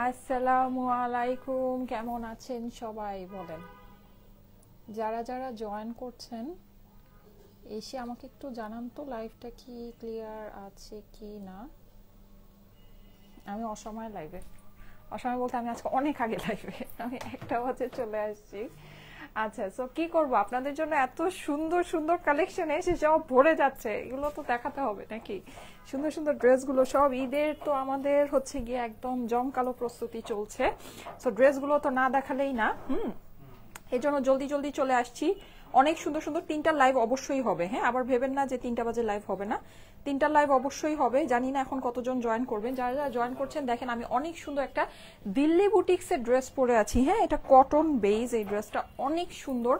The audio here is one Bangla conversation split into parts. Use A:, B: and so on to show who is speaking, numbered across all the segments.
A: আসসালামু আলাইকুম, কেমন আছেন সবাই বলেন। যারা যারা জয়েন করছেন এসে আমাকে একটু জানান তো লাইভটা কি ক্লিয়ার আছে কি না। আমি অসময় লাইভে, অসময় বলতে আমি আজকে অনেক আগে লাইভে, আমি 1টা বাজে চলে আসছি। আচ্ছা, সো কি করব, আপনাদের জন্য এত সুন্দর সুন্দর কালেকশন এসে সব ভরে যাচ্ছে, এগুলো তো দেখাতে হবে নাকি। সুন্দর সুন্দর ড্রেসগুলো সব ঈদের তো আমাদের হচ্ছে গিয়ে একদম জমকালো প্রস্তুতি চলছে, সো ড্রেসগুলো তো না দেখালেই না। এই জন্য জলদি জলদি চলে আসছি। অনেক সুন্দর সুন্দর 3টা লাইভ অবশ্যই হবে। হ্যাঁ, আবার ভেবেন না যে 3টা বাজে লাইভ হবে না, 3টা লাইভ অবশ্যই হবে। জানি না এখন কতজন জয়েন করবেন। যারা যারা জয়েন করছেন দেখেন আমি অনেক সুন্দর একটা দিল্লি বুটিক্সের ড্রেস পরে আছি। হ্যাঁ, এটা কটন বেজ, এই ড্রেসটা অনেক সুন্দর।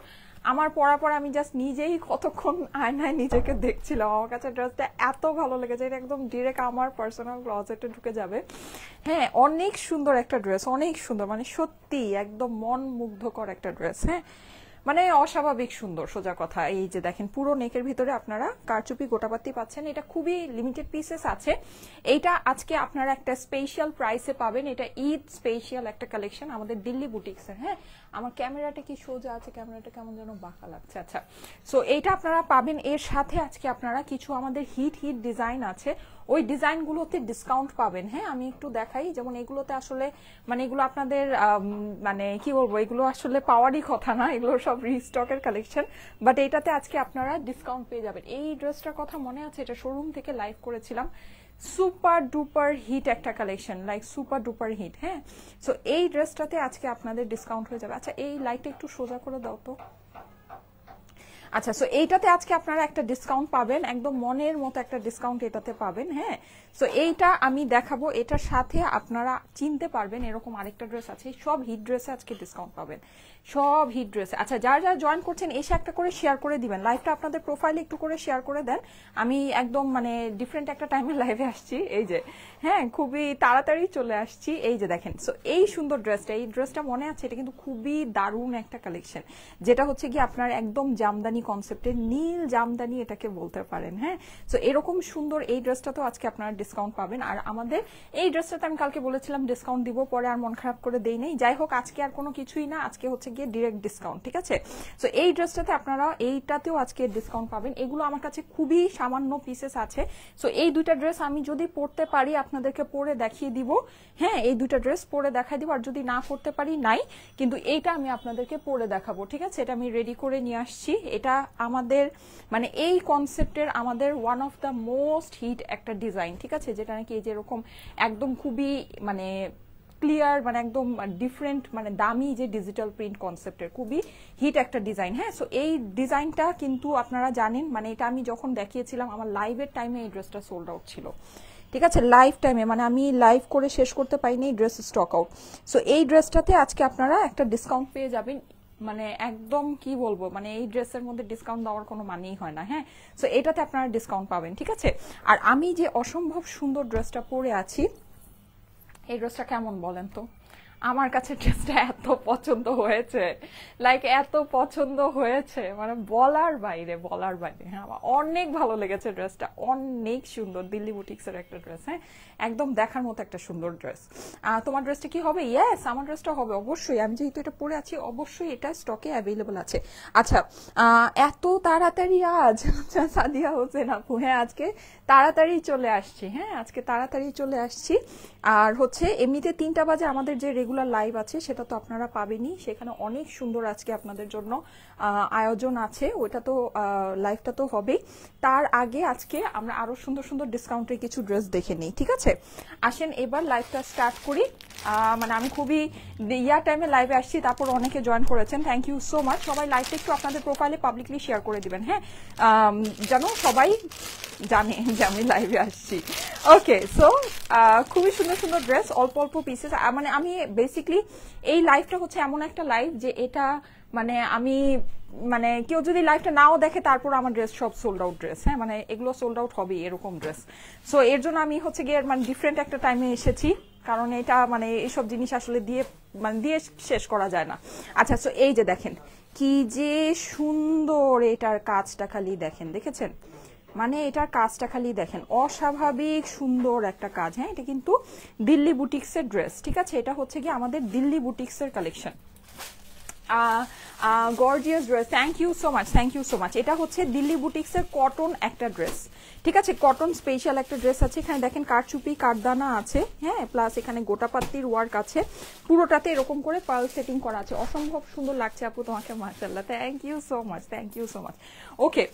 A: আমার পরার পর আমি জাস্ট নিজেই কতক্ষণ আয়নায় নিজেকে দেখছিলাম, আমার কাছে ড্রেসটা এত ভালো লেগেছে, এটা একদম ডিরেক্ট আমার পার্সোনাল ক্লজেটে ঢুকে যাবে। হ্যাঁ, অনেক সুন্দর একটা ড্রেস, অনেক সুন্দর, মানে সত্যি একদম মন মুগ্ধকর একটা ড্রেস। হ্যাঁ, মানে অস্বাভাবিক সুন্দর, সোজা কথা। এই যে দেখেন পুরো নেকের ভিতরে আপনারা কারচুপি গোটাপাতি পাচ্ছেন, এটা খুবই লিমিটেড পিসেস আছে। এইটা আজকে আপনারা একটা স্পেশাল প্রাইসে পাবেন, এটা ঈদ স্পেশাল একটা কালেকশন আমাদের দিল্লি বুটিক্সের। হ্যাঁ, আমার ক্যামেরাটা কি সোজা আছে, ক্যামেরাটা কেমন যেন বাঁকা লাগছে। আচ্ছা, সো এইটা আপনারা পাবেন। এর সাথে আজকে আপনারা কিছু আমাদের হিট হিট ডিজাইন আছে, ওই ডিজাইনগুলোতে ডিসকাউন্ট পাবেন। হ্যাঁ, আমি একটু দেখাই, যেমন এগুলোতে আসলে মানে এগুলো আপনাদের মানে কি বলবো, এগুলো আসলে পাওয়ারই কথা না, এগুলো সব রিস্টকের কালেকশন, বাট এইটাতে আজকে আপনারা ডিসকাউন্ট পেয়ে যাবেন। এই ড্রেসটার কথা মনে আছে, এটা শোরুম থেকে লাইভ করেছিলাম, সুপার ডুপার হিট একটা collection, like super duper hit. হ্যাঁ, সো এই ড্রেসটাতে আজকে আপনাদের ডিসকাউন্ট হয়ে যাবে। আচ্ছা, এই লাইটটা একটু সোজা করে দাও তো। আচ্ছা, সো এইটাতে আজকে আপনারা একটা ডিসকাউন্ট পাবেন, একদম মনের মতো একটা ডিসকাউন্ট এটাতে পাবেন। হ্যাঁ, সো এইটা আমি দেখাবো, এটার সাথে আপনারা চিনতে পারবেন এরকম আরেকটা ড্রেস আছে। সব হিট ড্রেসে আজকে ডিসকাউন্ট পাবেন, সব হিট ড্রেসে। আচ্ছা, যারা যারা জয়েন করছেন এসে একটা করে শেয়ার করে দিবেন, লাইভটা আপনাদের প্রোফাইলে একটু করে শেয়ার করে দেন। আমি একদম মানে ডিফারেন্ট একটা টাইমে লাইভে আসছি, এই যে হ্যাঁ খুবই তাড়াতাড়ি চলে আসছি। এই যে দেখেন, সো এই সুন্দর ড্রেসটা, এই ড্রেসটা মনে আছে, এটা কিন্তু খুবই দারুণ একটা কালেকশন, যেটা হচ্ছে কি আপনার একদম জামদানি কনসেপ্টের, নীল জামদানি এটাকে বলতে পারেন। হ্যাঁ, সো এরকম সুন্দর এই ড্রেসটা তো আজকে আপনারা ডিসকাউন্ট পাবেন। আর আমাদের এই ড্রেসটাতে আমি কালকে বলেছিলাম ডিসকাউন্ট দিব, পরে আর মন খারাপ করে দেই নাই। যাই হোক, আজকে আর কোনো কিছুই না, আজকে হচ্ছে গিয়ে ডিরেক্ট ডিসকাউন্ট। ঠিক আছে, সো এই ড্রেসটাতে আপনারা এইটাতেও আজকে ডিসকাউন্ট পাবেন। এগুলো আমার কাছে খুবই সামান্য পিসেস আছে, সো এই দুইটা ড্রেস আমি যদি পরতে পারি আপনাদেরকে পরে দেখিয়ে দিব। হ্যাঁ, এই দুইটা ড্রেস পরে দেখাই দিব, আর যদি না পরতে পারি নাই, কিন্তু এইটা আমি আপনাদেরকে পরে দেখাবো। ঠিক আছে, এটা আমি রেডি করে নিয়ে আসছি। এটা আমাদের মানে এই কনসেপ্টের আমাদের one of the most hit একটা ডিজাইন। ঠিক আছে, যেটা নাকি এই যে এরকম একদম খুবই মানে ক্লিয়ার, মানে একদম ডিফারেন্ট, মানে দামি যে ডিজিটাল প্রিন্ট কনসেপ্টের খুবই হিট একটা ডিজাইন। হ্যাঁ, সো এই ডিজাইনটা কিন্তু আপনারা জানেন, মানে এটা আমি যখন দেখিয়েছিলাম আমার লাইভের টাইমে এই ড্রেসটা সোল্ড আউট ছিল। ঠিক আছে, লাইভ টাইমে, মানে আমি লাইভ করে শেষ করতে পারিনি, ড্রেস স্টক আউট। সো এই ড্রেসটাতে আজকে আপনারা একটা ডিসকাউন্ট পেয়ে যাবেন, মানে একদম কি বলবো, মানে এই ড্রেসের মধ্যে ডিসকাউন্ট দেওয়ার কোনো মানেই হয় না। হ্যাঁ, সো এটাতে আপনারা ডিসকাউন্ট পাবেন। ঠিক আছে, আর আমি যে অসম্ভব সুন্দর ড্রেসটা পরে আছি, এই ড্রেসটা কেমন বলেন তো। আমার কাছে ড্রেসটা এত পছন্দ হয়েছে, লাইক এত পছন্দ হয়েছে, মানে বলার বাইরে, বলার বাইরে। হ্যাঁ, আমার অনেক ভালো লেগেছে ড্রেসটা, অনেক সুন্দর, দিল্লি বুটিক্সের একটা ড্রেস। হ্যাঁ, একদম দেখার মতো একটা সুন্দর ড্রেস। তোমার ড্রেসটা কি হবে? ইয়েস, আমার ড্রেসটা হবে অবশ্যই, আমি যেহেতু এটা পরে আছি অবশ্যই এটা স্টকে অ্যাভেলেবল আছে। আচ্ছা, এত তাড়াতাড়ি আজ সাদিয়া হোসেন আপু, হ্যাঁ আজকে তাড়াতাড়ি চলে আসছি। হ্যাঁ, আজকে তাড়াতাড়ি চলে আসছি। আর হচ্ছে এমনিতে 3টা বাজে আমাদের যে রেগুলার লাইভ আছে সেটা তো আপনারা পাবেনই, সেখানে অনেক সুন্দর আজকে আপনাদের জন্য আয়োজন আছে, ওইটা তো লাইভটা তো হবেই। তার আগে আজকে আমরা আরো সুন্দর সুন্দর ডিসকাউন্টের কিছু ড্রেস দেখে নিই। ঠিক আছে, আসেন এবার লাইভটা স্টার্ট করি। মানে আমি খুবই ইয়ার টাইমে লাইভে আসছি, তারপর অনেকে জয়েন করেছেন, থ্যাংক ইউ সো মাচ। সবাই লাইভটা একটু আপনাদের প্রোফাইলে পাবলিকলি শেয়ার করে দিবেন। হ্যাঁ, যেন সবাই জানে যে আমি লাইভে আসছি। ওকে, সো খুবই সুন্দর সুন্দর ড্রেস, অল্প অল্প পিসেস। মানে আমি বেসিকলি এই লাইভটা হচ্ছে এমন একটা লাইভ যে এটা মানে আমি মানে কেউ যদি লাইভটা নাও দেখে তারপর আমার ড্রেস সব সোল্ড আউট ড্রেস। হ্যাঁ, মানে এগুলো সোল্ড আউট হবে এরকম ড্রেস। সো এর জন্য আমি হচ্ছে গিয়ে মানে ডিফারেন্ট একটা টাইমে এসেছি, কারণ এটা মানে এইসব জিনিস আসলে দিয়ে মানে দিয়ে শেষ করা যায় না। আচ্ছা, সো এই যে দেখেন কি যে সুন্দর, এটার কাজটা খালি দেখেন, দেখেছেন মানে এটার কাজটা খালি দেখেন, অস্বাভাবিক সুন্দর একটা কাজ। হ্যাঁ, এটা কিন্তু দিল্লি বুটিক্সের ড্রেস, ঠিক আছে? এটা হচ্ছে কি আমাদের দিল্লি বুটিক্সের collection. Gorgeous dress, thank you so much, thank you so much. এটা হচ্ছে দিল্লি বুটিক্সের কটন একটা ড্রেস, ঠিক আছে? কটন স্পেশাল একটা ড্রেস আছে। এখানে দেখেন কারচুপি কারদানা আছে, হ্যাঁ, প্লাস এখানে গোটাপাত্তির ওয়ার্ক আছে, পুরোটাতে এরকম করে পার্ল সেটিং করা আছে। অসম্ভব সুন্দর লাগছে আপু তোমাকে, মাশাআল্লাহ, thank you so much, thank you so much. Okay,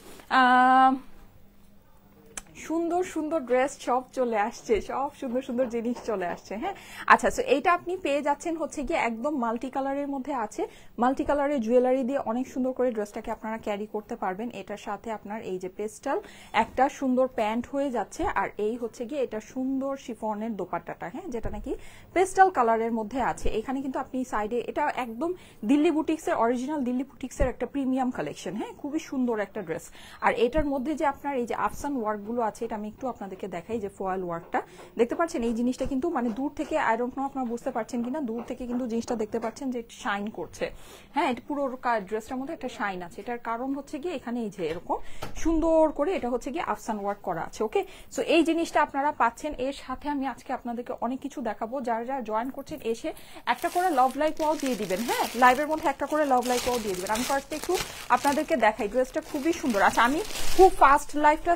A: সুন্দর সুন্দর ড্রেস সব চলে আসছে, সব সুন্দর সুন্দর জিনিস চলে আসছে। হ্যাঁ, আচ্ছা, সো এইটা আপনি পেয়ে যাচ্ছেন হচ্ছে গিয়ে একদম মাল্টি কালারের মধ্যে আছে। মাল্টি কালারের জুয়েলারি দিয়ে অনেক সুন্দর করে ড্রেসটাকে আপনারা ক্যারি করতে পারবেন। এটার সাথে আপনার এই যে পেস্টাল একটা সুন্দর প্যান্ট হয়ে যাচ্ছে, আর এই হচ্ছে গিয়ে এটা সুন্দর শিফনের দোপাট্টাটা, হ্যাঁ, যেটা নাকি পেস্টাল কালারের মধ্যে আছে। এখানে কিন্তু আপনি সাইডে, এটা একদম দিল্লি বুটিক্সের অরিজিনাল দিল্লি বুটিক্সের একটা প্রিমিয়াম কালেকশন। হ্যাঁ, খুবই সুন্দর একটা ড্রেস। আর এটার মধ্যে যে আপনার এই যে আফসান ওয়ার্কগুলো আছে, এটা আমি একটু আপনাদেরকে দেখাই, যে ফয়েল ওয়ার্কটা দেখতে পাচ্ছেন। এই জিনিসটা কিন্তু মানে দূর থেকে, আই ডোন্ট নো আপনারা বুঝতে পারছেন কিনা, দূর থেকে কিন্তু জিনিসটা দেখতে পাচ্ছেন যে শাইন করছে। হ্যাঁ, এটা পুরো ড্রেসটার মধ্যে একটা শাইন আছে। এটার কারণ হচ্ছে গিয়ে এখানে এই যে এরকম সুন্দর করে এটা হচ্ছে গিয়ে আফসান ওয়ার্ক করা আছে। ওকে, সো এই জিনিসটা আপনারা পাচ্ছেন। এর সাথে আমি আজকে আপনাদেরকে অনেক কিছু দেখাবো। যারা যারা জয়েন করছেন এসে একটা করে লাভ লাইক ওয়াও দিয়ে দিবেন। হ্যাঁ, লাইভের মধ্যে একটা করে লাভ লাইক ওয়াও দিয়ে দিবেন। আমি কয়েকটা একটু আপনাদেরকে দেখাই, ড্রেসটা খুবই সুন্দর। আচ্ছা, আমি খুব ফাস্ট লাইভটা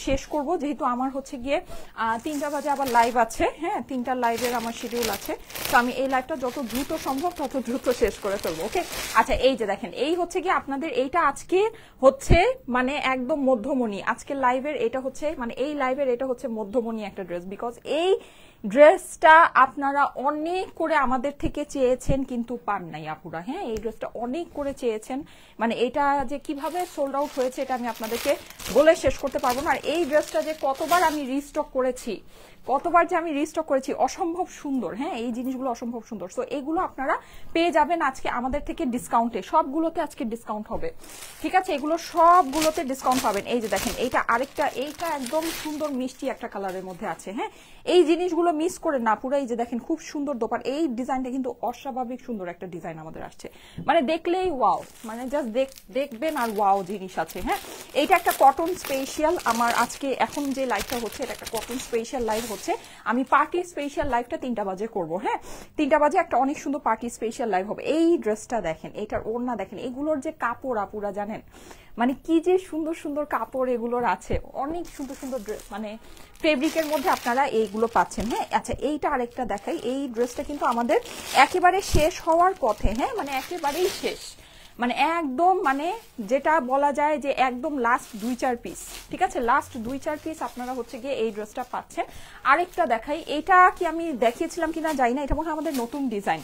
A: শেষ করব, যেহেতু আমার হচ্ছে গিয়ে 3টা বাজে আবার লাইভ আছে। হ্যাঁ, 3টা লাইভের আমার শিডিউল আছে, তো আমি এই লাইভটা যত দ্রুত সম্ভব তত দ্রুত শেষ করে ফেলবো। ওকে, আচ্ছা, এই যে দেখেন, এই হচ্ছে গিয়ে আপনাদের এইটা আজকে হচ্ছে মানে একদম মধ্যমণি আজকে লাইভের, এটা হচ্ছে মানে এই লাইভের এটা হচ্ছে মধ্যমণি একটা ড্রেস। বিকজ এই ড্রেসটা আপনারা অনেক করে আমাদের থেকে চেয়েছেন কিন্তু পান নাই আপুরা। হ্যাঁ, এই ড্রেসটা অনেক করে চেয়েছেন, মানে এটা যে কিভাবে সোল্ড আউট হয়েছে এটা আমি আপনাদেরকে বলে শেষ করতে পারবো না। আর এই ড্রেসটা যে কতবার আমি রিস্টক করেছি, কতবার যে আমি রিস্টক করেছি, অসম্ভব সুন্দর। হ্যাঁ, এই জিনিসগুলো অসম্ভব সুন্দর। সো এগুলো আপনারা পেয়ে যাবেন আজকে আমাদের থেকে ডিসকাউন্টে, সবগুলোতে আজকে ডিসকাউন্ট হবে, ঠিক আছে? এগুলো সবগুলোতে ডিসকাউন্ট পাবেন। এই যে দেখেন, এইটা আরেকটা, এইটা একদম সুন্দর মিষ্টি একটা কালারের মধ্যে আছে। হ্যাঁ, এই জিনিসগুলো মিস করে না পুরো। এই যে দেখেন, খুব সুন্দর দোপাট, এই ডিজাইনটা কিন্তু অস্বাভাবিক সুন্দর একটা ডিজাইন আমাদের আসছে, মানে দেখলেই ওয়াও, মানে জাস্ট দেখবেন আর ওয়াও জিনিস আছে। হ্যাঁ, এইটা একটা কটন স্পেশাল, আমার আজকে এখন যে লাইভটা হচ্ছে এটা একটা কটন স্পেশাল লাইভ হচ্ছে। আমি পার্টি স্পেশাল লাইভটা 3টা বাজে করবো। হ্যাঁ, 3টা বাজে একটা অনেক সুন্দর পার্টি স্পেশাল লাইভ হবে। এই ড্রেসটা দেখেন, এটার ওড়না দেখেন, এগুলোর যে কাপড় আপুরা জানেন, মানে কি যে সুন্দর সুন্দর কাপড় এগুলোর আছে, অনেক সুন্দর সুন্দর ড্রেস, মানে ফেব্রিকের মধ্যে আপনারা এইগুলো পাচ্ছেন। হ্যাঁ, আচ্ছা, এইটা আরেকটা দেখাই। এই ড্রেসটা কিন্তু আমাদের একেবারে শেষ হওয়ার পথে। হ্যাঁ, মানে একেবারেই শেষ, মানে একদম, মানে যেটা বলা যায় যে একদম লাস্ট 2-4 পিস, ঠিক আছে? লাস্ট 2-4 পিস আপনারা হচ্ছে গিয়ে এই ড্রেসটা পাচ্ছেন। আরেকটা দেখাই, এটা কি আমি দেখিয়েছিলাম কিনা জানি না, এটা মনে হয় আমাদের নতুন ডিজাইন।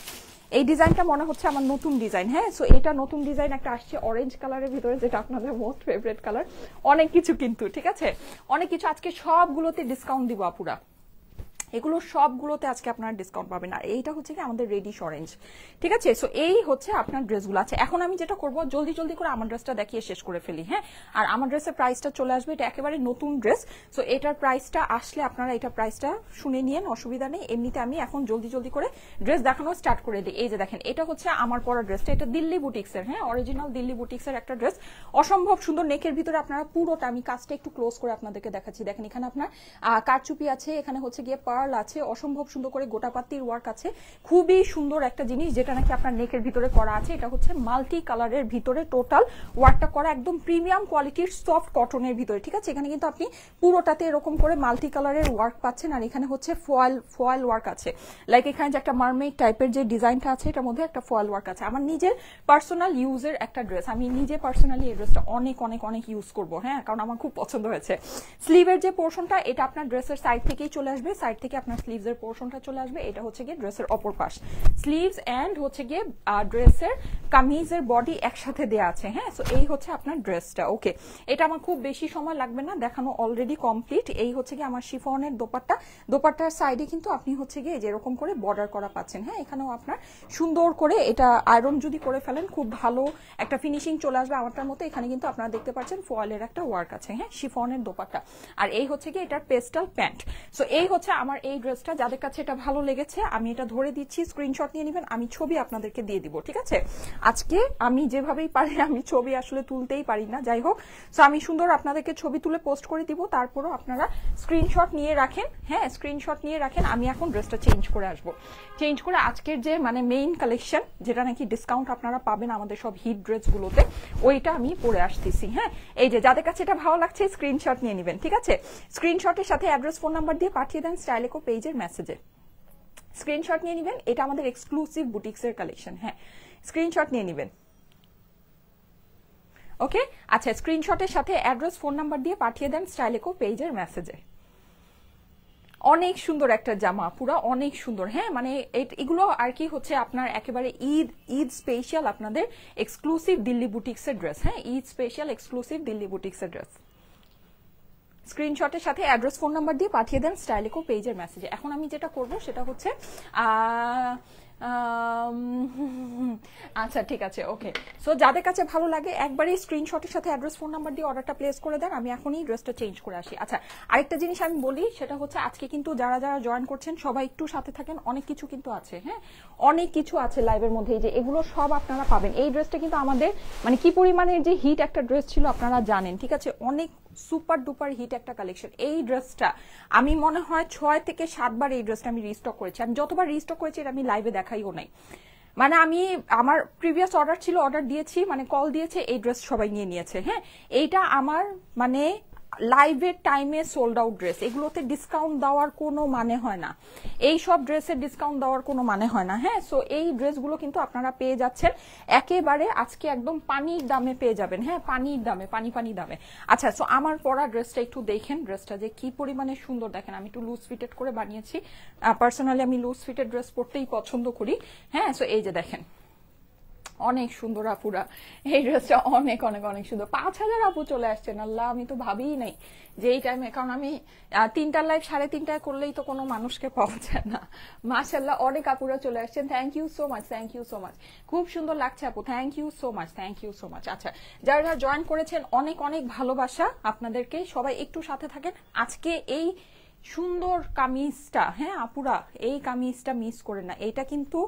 A: এই ডিজাইনটা মনে হচ্ছে আমার নতুন ডিজাইন। হ্যাঁ, সো এটা নতুন ডিজাইন একটা আসছে অরেঞ্জ কালারের ভিতরে, যেটা আপনাদের মোস্ট ফেভারিট কালার। অনেক কিছু কিন্তু, ঠিক আছে, অনেক কিছু আজকে সবগুলোতে ডিসকাউন্ট দিব আপুরা, এগুলো সবগুলোতে আজকে আপনারা ডিসকাউন্ট পাবেন। আর এইটা হচ্ছে কি আমাদের রেডিশ অরেঞ্জ, ঠিক আছে? সো এই হচ্ছে আপনার ড্রেসগুলো আছে। এখন আমি যেটা করবো, জলদি জলদি করে আমার ড্রেসটা দেখিয়ে শেষ করে ফেলি। হ্যাঁ, আর আমার ড্রেসের প্রাইসটা চলে আসবে, এটা একেবারে নতুন ড্রেস। সো এটার প্রাইসটা আসলে আপনারা এটা প্রাইসটা শুনে নিয়েন, অসুবিধা নেই। এমনিতে আমি এখন জলদি জলদি করে ড্রেস দেখানো স্টার্ট করে দিই। এই যে দেখেন, এটা হচ্ছে আমার পরা ড্রেসটা, এটা দিল্লি বুটিক্সের, হ্যাঁ, অরিজিনাল দিল্লি বুটিক্সের একটা ড্রেস, অসম্ভব সুন্দর। নেকের ভিতরে আপনারা পুরোটা, আমি কাজটা একটু ক্লোজ করে আপনাদেরকে দেখাচ্ছি। দেখেন, এখানে আপনার কারচুপি আছে, এখানে হচ্ছে গিয়ে পার্ল আছে, অসম্ভব সুন্দর করে গোটাপাত্তির ওয়ার্ক আছে, খুবই সুন্দর একটা জিনিস, যেটা নাকি আপনার নেকের ভিতরে করা আছে। এটা হচ্ছে মাল্টি কালারের ভিতরে টোটাল ওয়ার্কটা করা, একদম প্রিমিয়াম কোয়ালিটির সফট কটনের ভিতরে, ঠিক আছে? এখানে কিন্তু আপনি পুরোটাতে এরকম করে মাল্টি কালারের ওয়ার্ক পাচ্ছেন। আর এখানে হচ্ছে ফয়েল ওয়ার্ক আছে, লাইক এখানে যে একটা মারমেড টাইপের যে ডিজাইনটা আছে, এটার মধ্যে একটা ফয়েল ওয়ার্ক আছে। আমার নিজের পার্সোনাল ইউজের একটা ড্রেস, আমি নিজে পার্সোনালি এই ড্রেসটা অনেক অনেক অনেক ইউজ করবো। হ্যাঁ, কারণ আমার খুব পছন্দ হয়েছে। স্লিভের যে পোর্শনটা, এটা আপনার ড্রেসের সাইড থেকেই চলে আসবে, সাইড থেকে আপনার স্লিভসের পোর্শনটা চলে আসবে। এটা হচ্ছে গিয়ে ড্রেসের অপর পাশ, স্লিভস এন্ড হচ্ছে গিয়ে ড্রেসের কামিজের বডি একসাথে দেয়া আছে। হ্যাঁ, সো এই হচ্ছে আপনার ড্রেসটা। ওকে, এটা আমার খুব বেশি সময় লাগবে না, দেখানো অলরেডি কমপ্লিট। এই হচ্ছে গিয়ে আমার শিফনের দোপাট্টা, দোপাট্টার সাইডে কিন্তু আপনি হচ্ছে গিয়ে যেরকম করে বর্ডার করা পাচ্ছেন। হ্যাঁ, এখানেও আপনার সুন্দর করে এটা আয়রন যদি করে ফেলেন, খুব ভালো একটা ফিনিশিং চলে আসবে আমারটার মতো। এখানে কিন্তু আপনারা দেখতে পাচ্ছেন ফয়েলের একটা ওয়ার্ক আছে। হ্যাঁ, শিফনের দোপাট্টা, আর এই হচ্ছে গিয়ে এটার পেস্টাল প্যান্ট। সো এই হচ্ছে আমার আমার এই ড্রেসটা, যাদের কাছে এটা ভালো লেগেছে আমি এটা ধরে দিচ্ছি, স্ক্রিনশট নিয়ে নেবেন, আমি ছবি আপনাদেরকে দিয়ে দিব, ঠিক আছে? আজকে আমি যেভাবেই পারি আমি ছবি আসলে তুলতেই পারি না, যাই হোক। সো আমি সুন্দর আপনাদেরকে ছবি তুলে পোস্ট করে দিব, তারপরও আপনারা স্ক্রিনশট নিয়ে রাখেন। হ্যাঁ, স্ক্রিনশট নিয়ে রাখেন। আমি এখন ড্রেসটা চেঞ্জ করে আসবো, চেঞ্জ করে আজকের যে মানে মেইন কালেকশন, যেটা নাকি ডিসকাউন্ট আপনারা পাবেন আমাদের সব হিট ড্রেসগুলোতে, ওইটা আমি পরে আসতেছি। হ্যাঁ, এই যে যাদের কাছে এটা ভালো লাগছে স্ক্রিনশট নিয়ে নেবেন, ঠিক আছে? স্ক্রিনশটের সাথে অ্যাড্রেস, ফোন নাম্বার দিয়ে পাঠিয়ে দেন স্টাইলেকো পেজের মেসেজে। স্ক্রিনশট নিয়ে নেবেন, এটা আমাদের এক্সক্লুসিভ বুটিক্সের কালেকশন। হ্যাঁ, স্ক্রিনশট নিয়ে নেবেন। ওকে, আচ্ছা, স্ক্রিনশটের সাথে অ্যাড্রেস, ফোন নাম্বার দিয়ে পাঠিয়ে দেন স্টাইলেকো পেজের মেসেজে। অনেক সুন্দর একটা জামা, পুরো অনেক সুন্দর। হ্যাঁ, মানে এগুলো আর কি হচ্ছে আপনার একেবারে ঈদ স্পেশাল আপনাদের এক্সক্লুসিভ দিল্লি বুটিক্সের ড্রেস। হ্যাঁ, ঈদ স্পেশাল এক্সক্লুসিভ দিল্লি বুটিক্সের ড্রেস। স্ক্রিনশটের সাথে অ্যাড্রেস, ফোন নাম্বার দিয়ে পাঠিয়ে দেন স্টাইলেকো পেজের মেসেজে। এখন আমি যেটা করব সেটা হচ্ছে আচ্ছা, ঠিক আছে, ওকে। সো যাদের কাছে ভালো লাগে একবারই স্ক্রিনশটের সাথে অ্যাড্রেস, ফোন নাম্বার দিয়ে অর্ডারটা প্লেস করে দেন, আমি এখনই ড্রেসটা চেঞ্জ করে আসি। আচ্ছা, আরেকটা জিনিস আমি বলি, সেটা হচ্ছে আজকে কিন্তু যারা যারা জয়েন করছেন সবাই একটু সাথে থাকেন, অনেক কিছু কিন্তু আছে। হ্যাঁ, অনেক কিছু আছে লাইভের মধ্যে, এই যে এগুলো সব আপনারা পাবেন। এই ড্রেসটা কিন্তু আমাদের মানে কি পরিমাণের যে হিট একটা ড্রেস ছিল আপনারা জানেন, ঠিক আছে? অনেক সুপার ডুপার হিট একটা কালেকশন। এই ড্রেসটা আমি মনে হয় 6 থেকে 7 বার এই ড্রেসটা আমি রিস্টক করেছি। আমি যতবার রিস্টক করেছি এটা আমি লাইভে দেখাইও নাই। মানে আমি আমার প্রিভিয়াস অর্ডার ছিল, অর্ডার দিয়েছি, মানে কল দিয়েছে, এই ড্রেস সবাই নিয়ে নিয়েছে। হ্যাঁ, এইটা আমার মানে লাইভের টাইমে সোল্ড আউট ড্রেস। এগুলোতে ডিসকাউন্ট দেওয়ার কোনো মানে হয় না, এই সব ড্রেসের ডিসকাউন্ট দেওয়ার কোনো মানে হয় না। হ্যাঁ, সো এই ড্রেসগুলো কিন্তু আপনারা পেয়ে যাচ্ছেন একেবারে আজকে একদম পানির দামে পেয়ে যাবেন। হ্যাঁ, পানির দামে, পানি দামে। আচ্ছা, সো আমার পরা ড্রেসটা একটু দেখেন, ড্রেসটা যে কি পরিমাণে সুন্দর দেখেন। আমি একটু লুজ ফিটেড করে বানিয়েছি, পার্সোনালি আমি লুজ ফিটেড ড্রেস পরতেই পছন্দ করি। হ্যাঁ, সো এই যে দেখেন, অনেক সুন্দর আপুরা, এই ড্রেসটা অনেক অনেক অনেক সুন্দর। 5000 আপু চলে আসছেন, আল্লাহ, আমি তো ভাবিই নাই যে এই টাইমে, কারণ আমি 3টার লাইভ 3:30টায় করলেই তো কোনো মানুষকে পাওয়া যায় না। মাশাআল্লাহ, অনেক আপুরা চলে আসছেন, thank you so much, thank you so much, খুব সুন্দর লাগছে আপু, thank you so much, thank you so much. আচ্ছা, যারা যারা জয়েন করেছেন অনেক অনেক ভালোবাসা আপনাদেরকে, সবাই একটু সাথে থাকেন। আজকে এই সুন্দর কামিজটা, হ্যাঁ আপুরা, এই কামিজটা মিস করে না, এটা কিন্তু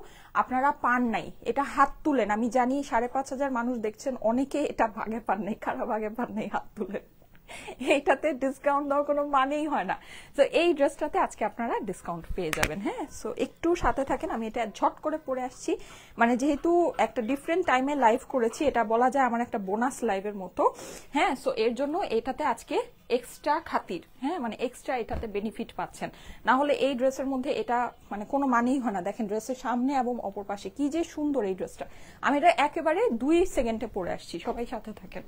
A: আপনারা পান নাই, এটা হাত তুলেন। আমি জানি 5,500 মানুষ দেখছেন, অনেকে এটা ভাগে পান নাই, কারা ভাগে পান নাই হাত তুলেন। এইটাতে ডিসকাউন্ট দেওয়ার কোনো মানেই হয় না। তো এই ড্রেসটাতে আজকে আপনারা ডিসকাউন্ট পেয়ে যাবেন। হ্যাঁ, সো একটু সাথে থাকেন, আমি এটা ঝট করে পরে আসছি। মানে যেহেতু একটা ডিফারেন্ট টাইমে লাইভ করেছি, এটা বলা যায় আমার একটা বোনাস লাইভের মতো। হ্যাঁ, সো এর জন্য এটাতে আজকে এক্সট্রা খাতির, হ্যাঁ, মানে এক্সট্রা এটাতে বেনিফিট পাচ্ছেন। না হলে এই ড্রেসের মধ্যে এটা মানে কোনো মানেই হয় না। দেখেন ড্রেসের সামনে এবং অপর পাশে কি যে সুন্দর এই ড্রেসটা। আমি এটা একেবারে 2 সেকেন্ডে পরে আসছি, সবাই সাথে থাকেন।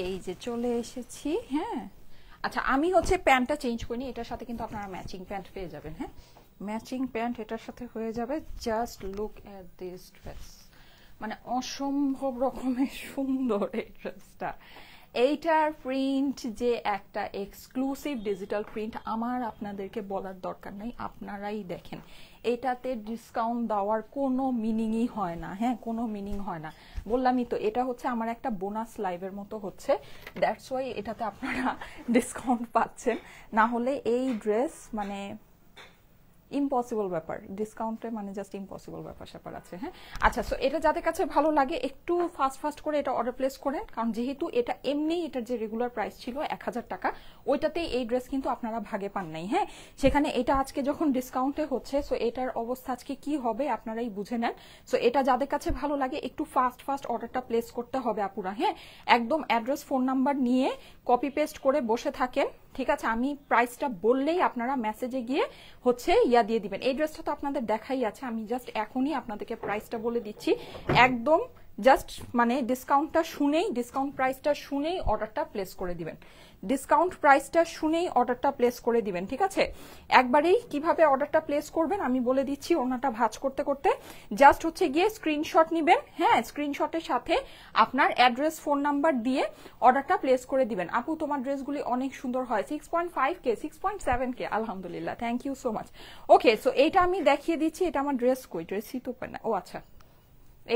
A: এই যে চলে এসেছি। হ্যাঁ, আচ্ছা, আমি হচ্ছে প্যান্টটা চেঞ্জ করিনি, এটার সাথে কিন্তু আপনারা ম্যাচিং প্যান্ট পেয়ে যাবেন। হ্যাঁ, ম্যাচিং প্যান্ট এটার সাথে হয়ে যাবে। Just look at this dress, মানে অসম্ভব রকমের সুন্দর এই ড্রেসটা। এইটার প্রিন্ট যে একটা এক্সক্লুসিভ ডিজিটাল প্রিন্ট, আমার আপনাদেরকে বলার দরকার নেই, আপনারাই দেখেন। এটাতে ডিসকাউন্ট দেওয়ার কোনো মিনিংই হয় না। হ্যাঁ, কোনো মিনিং হয় না, বললামই তো, এটা হচ্ছে আমার একটা বোনাস লাইভের মতো হচ্ছে, দ্যাটস ওয়াই এটাতে আপনারা ডিসকাউন্ট পাচ্ছেন। না হলে এই ড্রেস মানে ইম্পসিবল ব্যাপার, ডিসকাউন্টে মানে জাস্ট ইম্পসিবল ব্যাপার স্যাপার আছে। হ্যাঁ, আচ্ছা, সো এটা যাদের কাছে ভালো লাগে একটু ফাস্ট করে এটা অর্ডার প্লেস করেন, কারণ যেহেতু এটা এমনি এটার যে রেগুলার প্রাইস ছিল 1000 টাকা, ওইটাতেই এই ড্রেস কিন্তু আপনারা ভাগে পান নাই। হ্যাঁ, সেখানে এটা আজকে যখন ডিসকাউন্টে হচ্ছে, সো এটার অবস্থা আজকে কি হবে আপনারাই বুঝে নেন। সো এটা যাদের কাছে ভালো লাগে একটু ফাস্ট অর্ডারটা প্লেস করতে হবে আপুরা। হ্যাঁ, একদম অ্যাড্রেস, ফোন নাম্বার নিয়ে কপি পেস্ট করে বসে থাকেন, ঠিক আছে? আমি প্রাইসটা বললেই আপনারা মেসেজে গিয়ে হচ্ছে ইয়া দিয়ে দিবেন। এই ড্রেসটা তো আপনাদের দেখাই আছে, আমি জাস্ট এখনই আপনাদেরকে প্রাইসটা বলে দিচ্ছি। একদম জাস্ট মানে ডিসকাউন্টটা শুনেই, ডিসকাউন্ট প্রাইসটা শুনেই অর্ডারটা প্লেস করে দিবেন। ডিসকাউন্ট প্রাইসটা শুনেই অর্ডারটা প্লেস করে দিবেন, ঠিক আছে? একবারেই কিভাবে অর্ডারটা প্লেস করবেন আমি বলে দিচ্ছি। ওনাটা ভাঁজ করতে করতে জাস্ট হচ্ছে গিয়ে স্ক্রিনশট নিবেন, হ্যাঁ, স্ক্রিনশটের সাথে আপনার অ্যাড্রেস, ফোন নাম্বার দিয়ে অর্ডারটা প্লেস করে দিবেন। আপু তোমার ড্রেসগুলি অনেক সুন্দর হয়, 6.5K 6.7K, আলহামদুলিল্লাহ, thank you so much. Okay, so এইটা আমি দেখিয়ে দিচ্ছি। এটা আমার ড্রেস, কই ড্রেসই তো পায় না, ও আচ্ছা,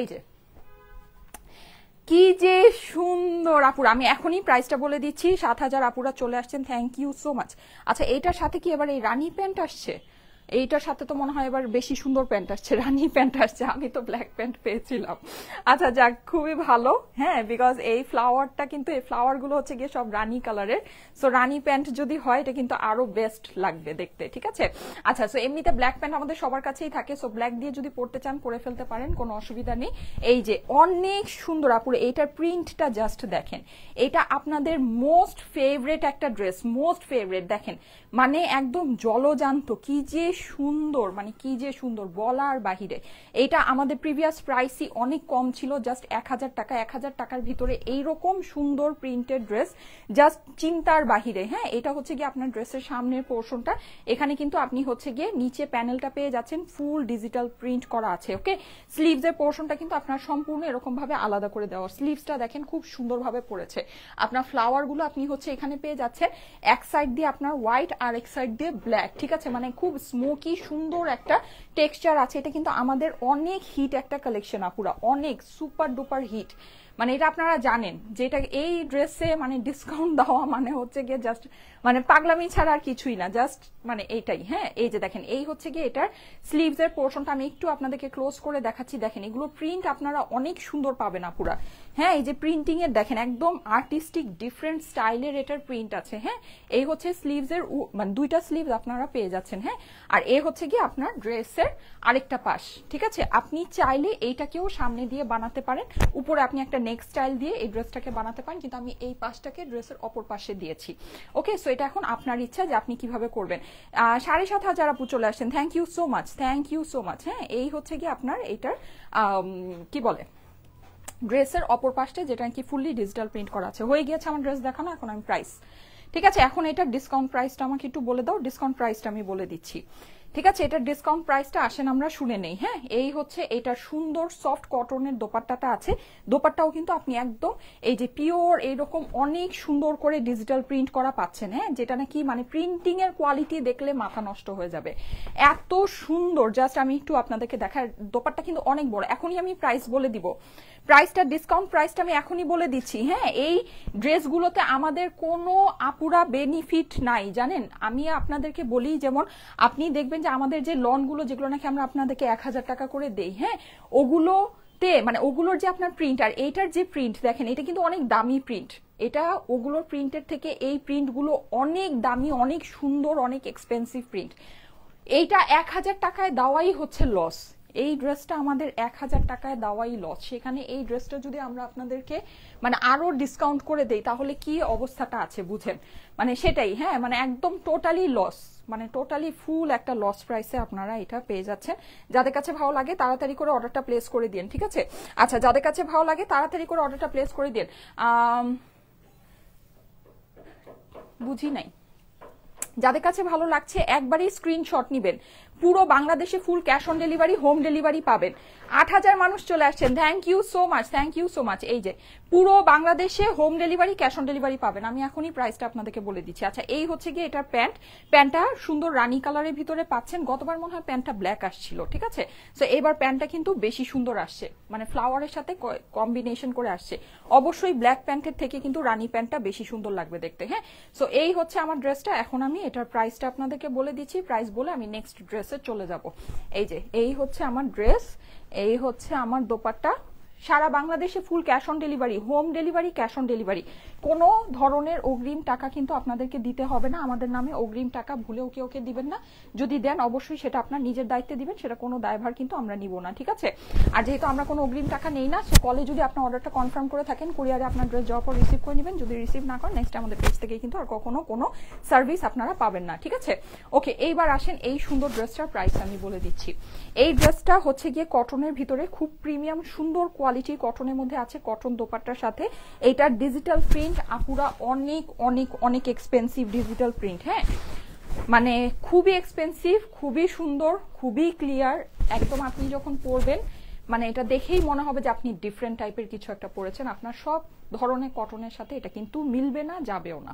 A: এই যে কি যে সুন্দর আপুরা। আমি এখনই প্রাইসটা বলে দিচ্ছি, 7,000 আপুরা চলে আসছেন, থ্যাংক ইউ সো মাচ। আচ্ছা, এইটার সাথে কি এবার এই রানী প্যান্ট আসছে? এইটার সাথে তো মনে হয় এবার বেশি সুন্দর প্যান্ট আসছে, রানী প্যান্ট আসছে। আমি তো ব্ল্যাক প্যান্ট পেয়েছিলাম। আচ্ছা যাক, খুবই ভালো, হ্যাঁ, বিকজ এই ফ্লাওয়ারটা কিন্তু, এই ফ্লাওয়ার গুলো হচ্ছে গিয়ে সব রানী কালারের। সো রানী প্যান্ট যদি হয় এটা কিন্তু আরো বেস্ট লাগবে দেখতে, ঠিক আছে? আচ্ছা, সো এমনিতে ব্ল্যাক প্যান্ট আমাদের সবার কাছেই থাকে, সো ব্ল্যাক দিয়ে যদি পড়তে চান পরে ফেলতে পারেন, কোনো অসুবিধা নেই। এই যে অনেক সুন্দর আপুরে, এইটার প্রিন্টটা জাস্ট দেখেন। এটা আপনাদের মোস্ট ফেভারিট একটা ড্রেস, মোস্ট ফেভারিট। দেখেন মানে একদম জলজান্ত, কি যে সুন্দর, মানে কি যে সুন্দর বলার বাহিরে। এটা আমাদের প্রিভিয়াস প্রাইসই অনেক কম ছিল, জাস্ট 1,000 টাকা। 1,000 টাকার ভিতরে এইরকম সুন্দর প্রিন্টেড ড্রেস জাস্ট চিন্তার বাহিরে, হ্যাঁ। এটা হচ্ছে গিয়ে আপনার ড্রেসের সামনের পোর্শনটা, এখানে কিন্তু আপনি হচ্ছে গিয়ে নিচে প্যানেলটা পেয়ে যাচ্ছেন, ফুল ডিজিটাল প্রিন্ট করা আছে, ওকে। স্লিভস এর পোর্শনটা কিন্তু আপনার সম্পূর্ণ এরকম ভাবে আলাদা করে দেওয়া। স্লিভসটা দেখেন খুব সুন্দরভাবে পড়েছে। আপনার ফ্লাওয়ার গুলো আপনি হচ্ছে এখানে পেয়ে যাচ্ছেন, এক সাইড দিয়ে আপনার হোয়াইট আর এক সাইড দিয়ে ব্ল্যাক, ঠিক আছে? মানে খুব স্মোকি সুন্দর একটা টেক্সচার আছে। এটা কিন্তু আমাদের অনেক হিট একটা কালেকশন আপুরা, অনেক সুপার ডুপার হিট। মানে এটা আপনারা জানেন যে এটা, এই ড্রেসে মানে ডিসকাউন্ট দেওয়া মানে হচ্ছে গিয়ে জাস্ট মানে পাগলামি ছাড়া আর কিছুই না, জাস্ট মানে এইটাই, হ্যাঁ। এই যে দেখেন, এই হচ্ছে গিয়ে এটার স্লিভস এর পোর্শনটা আমি একটু আপনাদেরকে ক্লোজ করে দেখাচ্ছি। দেখেন এগুলো প্রিন্ট আপনারা অনেক সুন্দর পাবেন আপুরা, হ্যাঁ। এই যে প্রিন্টিং এর দেখেন একদম আর্টিস্টিক ডিফারেন্ট স্টাইলের এটার প্রিন্ট আছে, হ্যাঁ। এই হচ্ছে স্লিভস এর মানে দুইটা স্লিভস আপনারা পেয়ে যাচ্ছেন, হ্যাঁ। আর এই হচ্ছে গিয়ে আপনার ড্রেসের আরেকটা পাশ, ঠিক আছে? আপনি চাইলে এইটাকেও সামনে দিয়ে বানাতে পারেন, উপরে আপনি একটা নেক স্টাইল দিয়ে এই ড্রেসটাকে বানাতে পারেন, কিন্তু আমি এই পাশটাকে ড্রেসের অপর পাশে দিয়েছি, ওকে। সো এটা এখন আপনার ইচ্ছা যে আপনি কিভাবে করবেন। 7,500 আপু চলে আসছেন, thank you so much, thank you so much, হ্যাঁ। এই হচ্ছে গিয়ে আপনার এইটার কি বলে ড্রেসের অপর পাশটা, যেটা নাকি ফুললি ডিজিটাল প্রিন্ট করা আছে। হয়ে গিয়েছে আমার ড্রেস দেখানো, এখন আমি প্রাইস, ঠিক আছে? এখন এটার ডিসকাউন্ট প্রাইসটা আমাকে একটু বলে দাও। ডিসকাউন্ট প্রাইসটা আমি বলে দিচ্ছি, ঠিক আছে? এটার ডিসকাউন্ট প্রাইসটা আসেন আমরা শুনে নেই, হ্যাঁ। এই হচ্ছে এটার সুন্দর সফট কটনের দোপাট্টাটা আছে। দোপাট্টাও কিন্তু আপনি একদম এই যে পিওর এইরকম অনেক সুন্দর করে ডিজিটাল প্রিন্ট করা পাচ্ছেন, হ্যাঁ, যেটা নাকি মানে প্রিন্টিং এর কোয়ালিটি দেখলে মাথা নষ্ট হয়ে যাবে, এত সুন্দর। জাস্ট আমি একটু আপনাদেরকে দেখার, দোপাট্টা কিন্তু অনেক বড়। এখনই আমি প্রাইস বলে দিব, প্রাইসটা ডিসকাউন্ট প্রাইসটা আমি এখনই বলে দিচ্ছি, হ্যাঁ। এই ড্রেসগুলোতে আমাদের কোনো আপুরা বেনিফিট নাই, জানেন। আমি আপনাদেরকে বলি, যেমন আপনি দেখবেন যে আমাদের যে লনগুলো, যেগুলো নাকি আমরা আপনাদেরকে 1,000 টাকা করে দেই, হ্যাঁ, ওগুলোতে মানে ওগুলোর যে আপনার প্রিন্ট আর এইটার যে প্রিন্ট দেখেন, এটা কিন্তু অনেক দামি প্রিন্ট। এটা ওগুলোর প্রিন্টের থেকে এই প্রিন্টগুলো অনেক দামি, অনেক সুন্দর, অনেক এক্সপেন্সিভ প্রিন্ট। এইটা 1,000 টাকায় দেওয়াই হচ্ছে লস। এই ড্রেসটা আমাদের 1,000 টাকায় দেওয়াই লস। সেখানে এই ড্রেসটা যদি আমরা আপনাদেরকে মানে আরো ডিসকাউন্ট করে দেই, তাহলে কি অবস্থাটা আছে বুঝেন। মানে সেটাই, হ্যাঁ, মানে একদম টোটালি লস, মানে টোটালি ফুল একটা লস প্রাইসে আপনারা এটা পেয়ে যাচ্ছেন। যাদের কাছে ভালো লাগে তাড়াতাড়ি করে অর্ডারটা প্লেস করে দিন, ঠিক আছে? আচ্ছা, যাদের কাছে ভালো লাগে তাড়াতাড়ি করে অর্ডারটা প্লেস করে দিন। বুঝি নাই, যাদের কাছে ভালো লাগছে একবারই স্ক্রিনশট নিবেন। পুরো বাংলাদেশে full cash on delivery, home delivery পাবেন। 8,000 মানুষ চলে আসছেন, thank you so much, thank you so much. এই যে পুরো বাংলাদেশে home delivery, cash on delivery পাবেন। আমি এখনই প্রাইসটা আপনাদেরকে বলে দিচ্ছি। আচ্ছা, এই হচ্ছে গিয়ে এটার প্যান্ট, প্যান্টটা সুন্দর রানী কালারের ভিতরে পাচ্ছেন। গতবার মনে হয় প্যান্টটা ব্ল্যাক আসছিল, ঠিক আছে? সো এবার প্যান্টটা কিন্তু বেশি সুন্দর আসছে, মানে ফ্লাওয়ারের সাথে কম্বিনেশন করে আসছে। অবশ্যই ব্ল্যাক প্যান্টের থেকে কিন্তু রানী প্যান্টটা বেশি সুন্দর লাগবে দেখতে, হ্যাঁ। সো এই হচ্ছে আমার ড্রেসটা। এখন আমি এটার প্রাইসটা আপনাদেরকে বলে দিচ্ছি, প্রাইস বলে আমি নেক্সট ড্রেসে চলে যাব। এই যে এই হচ্ছে আমার ড্রেস, এই হচ্ছে আমার দোপাট্টা। সারা বাংলাদেশে full cash on delivery, home delivery, cash on delivery. কোনো ধরনের অগ্রিম টাকা কিন্তু আপনাদেরকে দিতে হবে না। আমাদের নামে অগ্রিম টাকা ভুলেও কেউ দিবেন না। যদি দেন অবশ্যই সেটা আপনার নিজের দায়িত্বে দিবেন, সেটা কোনো দায়ভার কিন্তু আমরা নিব না, ঠিক আছে? আর যেহেতু আমরা কোনো অগ্রিম টাকা নেই না, সো কলে যদি আপনার অর্ডারটা কনফার্ম করে থাকেন, কুরিয়ারে আপনার ড্রেস যাওয়ার পর রিসিভ করে নেবেন। যদি রিসিভ না করেন, নেক্সট আমাদের পেজ থেকে কিন্তু আর কখনো কোনো সার্ভিস আপনারা পাবেন না, ঠিক আছে? ওকে, এইবার আসেন এই সুন্দর ড্রেসটার প্রাইস আমি বলে দিচ্ছি। এই ড্রেসটা হচ্ছে গিয়ে কটনের ভিতরে খুব প্রিমিয়াম সুন্দর কোয়ালিটি কোয়ালিটি কটনের মধ্যে আছে, কটন দোপাট্টার সাথে। এটার ডিজিটাল প্রিন্ট আপুরা অনেক অনেক অনেক এক্সপেন্সিভ ডিজিটাল প্রিন্ট, হ্যাঁ মানে খুবই এক্সপেন্সিভ, খুবই সুন্দর, খুবই ক্লিয়ার। একদম আপনি যখন পরবেন মানে এটা দেখেই মনে হবে যে আপনি ডিফারেন্ট টাইপের কিছু একটা পরেছেন। আপনার সব ধরনের কটনের সাথে এটা কিন্তু মিলবে না, যাবেও না,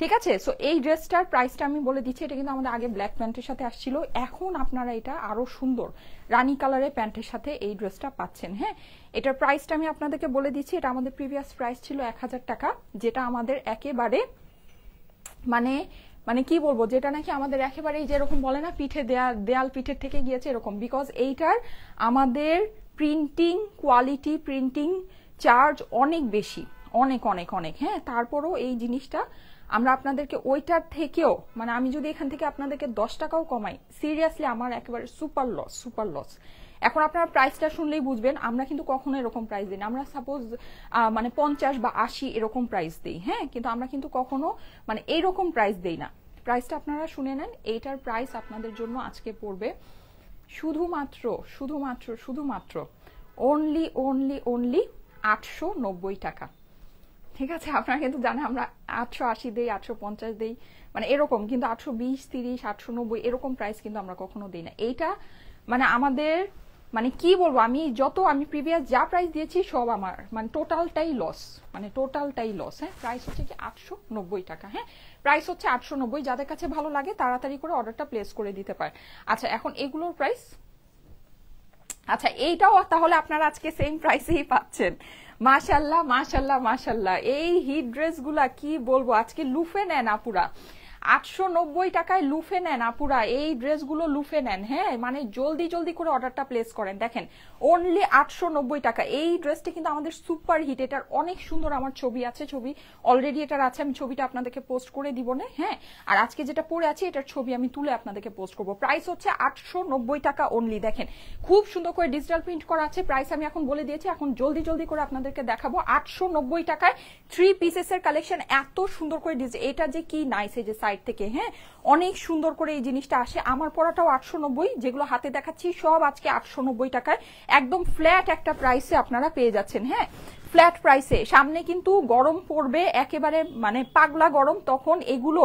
A: ঠিক আছে। সো এই ড্রেসটার প্রাইসটা আমি বলে দিচ্ছি। এটা কিন্তু আমাদের আগে ব্ল্যাক প্যান্টের সাথে আসছিল, এখন আপনারা এটা আরো সুন্দর রানী কালারের প্যান্টের সাথে এই ড্রেসটা পাচ্ছেন, হ্যাঁ। এটার প্রাইসটা আমি আপনাদেরকে বলে দিচ্ছি। এটা আমাদের প্রিভিয়াস প্রাইস ছিল 1000 টাকা, যেটা আমাদের একেবারে মানে মানে কি বলবো, যেটা নাকি আমাদের একেবারেই যেরকম বলে না পিঠে দেয়াল পিঠের থেকে গিয়েছে এরকম, বিকজ এইটার আমাদের প্রিন্টিং কোয়ালিটি, প্রিন্টিং চার্জ অনেক বেশি, অনেক অনেক অনেক, হ্যাঁ। তারপরও এই জিনিসটা আমরা আপনাদেরকে ওইটার থেকেও মানে আমি যদি এখান থেকে আপনাদেরকে 10 টাকাও কমাই, সিরিয়াসলি আমার একেবারে সুপার লস, সুপার লস। এখন আপনারা প্রাইসটা শুনলেই বুঝবেন আমরা কিন্তু কখনো এরকম প্রাইস দিই না। আমরা সাপোজ মানে 50 বা 80 এরকম প্রাইস দিই, হ্যাঁ, কিন্তু আমরা কিন্তু কখনো মানে এইরকম প্রাইস দেই না। প্রাইসটা আপনারা শুনে নেন। এইটার প্রাইস আপনাদের জন্য আজকে পড়বে শুধুমাত্র শুধুমাত্র শুধুমাত্র অনলি অনলি অনলি 890 টাকা, ঠিক আছে। আপনারা কিন্তু জানেন আমরা 880 দেই, 850 দেই, মানে এরকম, কিন্তু 820, 30, 890 এরকম প্রাইস কিন্তু আমরা কখনো দিই না। এইটা মানে আমাদের মানে কি বলবো, আমি প্রিভিয়াস যা প্রাইস দিয়েছি সব আমার মানে টোটালটাই লস, মানে টোটালটাই লস, হ্যাঁ। প্রাইস হচ্ছে কি 890 টাকা, হ্যাঁ, প্রাইস হচ্ছে 890। যাদের কাছে ভালো লাগে তাড়াতাড়ি করে অর্ডারটা প্লেস করে দিতে পারেন। আচ্ছা এখন এগুলোর প্রাইস, আচ্ছা এইটাও তাহলে আপনারা আজকে সেম প্রাইসেই পাচ্ছেন। মাশাল্লাহ মাশাল্লাহ মাশাল্লাহ, এই হিট ড্রেস গুলা কি বলবো, আজকে লুফে নেন আপুরা, 890 টাকায় লুফে নেন আপুরা, এই ড্রেসগুলো লুফে নেন, হ্যাঁ মানে জলদি জলদি করে অর্ডারটা প্লেস করেন। দেখেন অনলি 890 টাকা। এই ড্রেসটা কিন্তু আমাদের সুপার হিট, এটার অনেক সুন্দর আমার ছবি আছে, ছবি অলরেডি এটার আছে, আমি ছবিটা আপনাদেরকে পোস্ট করে দিব না, হ্যাঁ। আর আজকে যেটা পরে আছে এটার ছবি আমি তুলে আপনাদেরকে পোস্ট করবো। প্রাইস হচ্ছে 890 টাকা অনলি। দেখেন খুব সুন্দর করে ডিজিটাল প্রিন্ট করা আছে। প্রাইস আমি এখন বলে দিয়েছি, এখন জলদি জলদি করে আপনাদেরকে দেখাবো। 890 টাকায় 3 পিসেস এর কালেকশন, এত সুন্দর করে এটা যে কি নাইস, এই যে সাইড থেকে, হ্যাঁ অনেক সুন্দর করে এই জিনিসটা আসে। আমার পরাটাও 890, যেগুলো হাতে দেখাচ্ছি সব আজকে 890 টাকায় একদম ফ্ল্যাট একটা প্রাইসে আপনারা পেয়ে যাচ্ছেন, হ্যাঁ ফ্ল্যাট প্রাইসে। সামনে কিন্তু গরম পড়বে একেবারে মানে পাগলা গরম, তখন এগুলো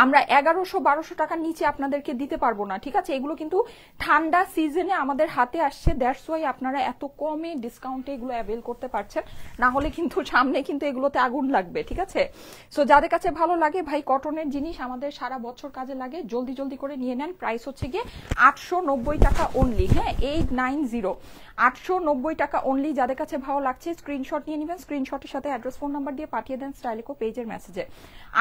A: আমরা 1100-1200 টাকার নিচে আপনাদেরকে দিতে পারবো না, ঠিক আছে। এগুলো কিন্তু ঠান্ডা সিজনে আমাদের হাতে আসছে, দ্যাটস ওয়াই আপনারা এত কমে ডিসকাউন্টে এগুলো অ্যাভেল করতে পারছেন, না হলে কিন্তু সামনে কিন্তু এগুলোতে আগুন লাগবে, ঠিক আছে। সো যাদের কাছে ভালো লাগে ভাই, কটনের জিনিস আমাদের সারা বছর কাজে লাগে, জলদি জলদি করে নিয়ে নেন। প্রাইস হচ্ছে গিয়ে 890 টাকা অনলি, হ্যাঁ 890, 890 টাকা অনলি। যাদের কাছে ভালো লাগছে স্ক্রিনশট নিয়ে নেবেন, স্ক্রিনশটের সাথে অ্যাড্রেস ফোন নাম্বার দিয়ে পাঠিয়ে দেন স্টাইলিকো পেজের মেসেজে।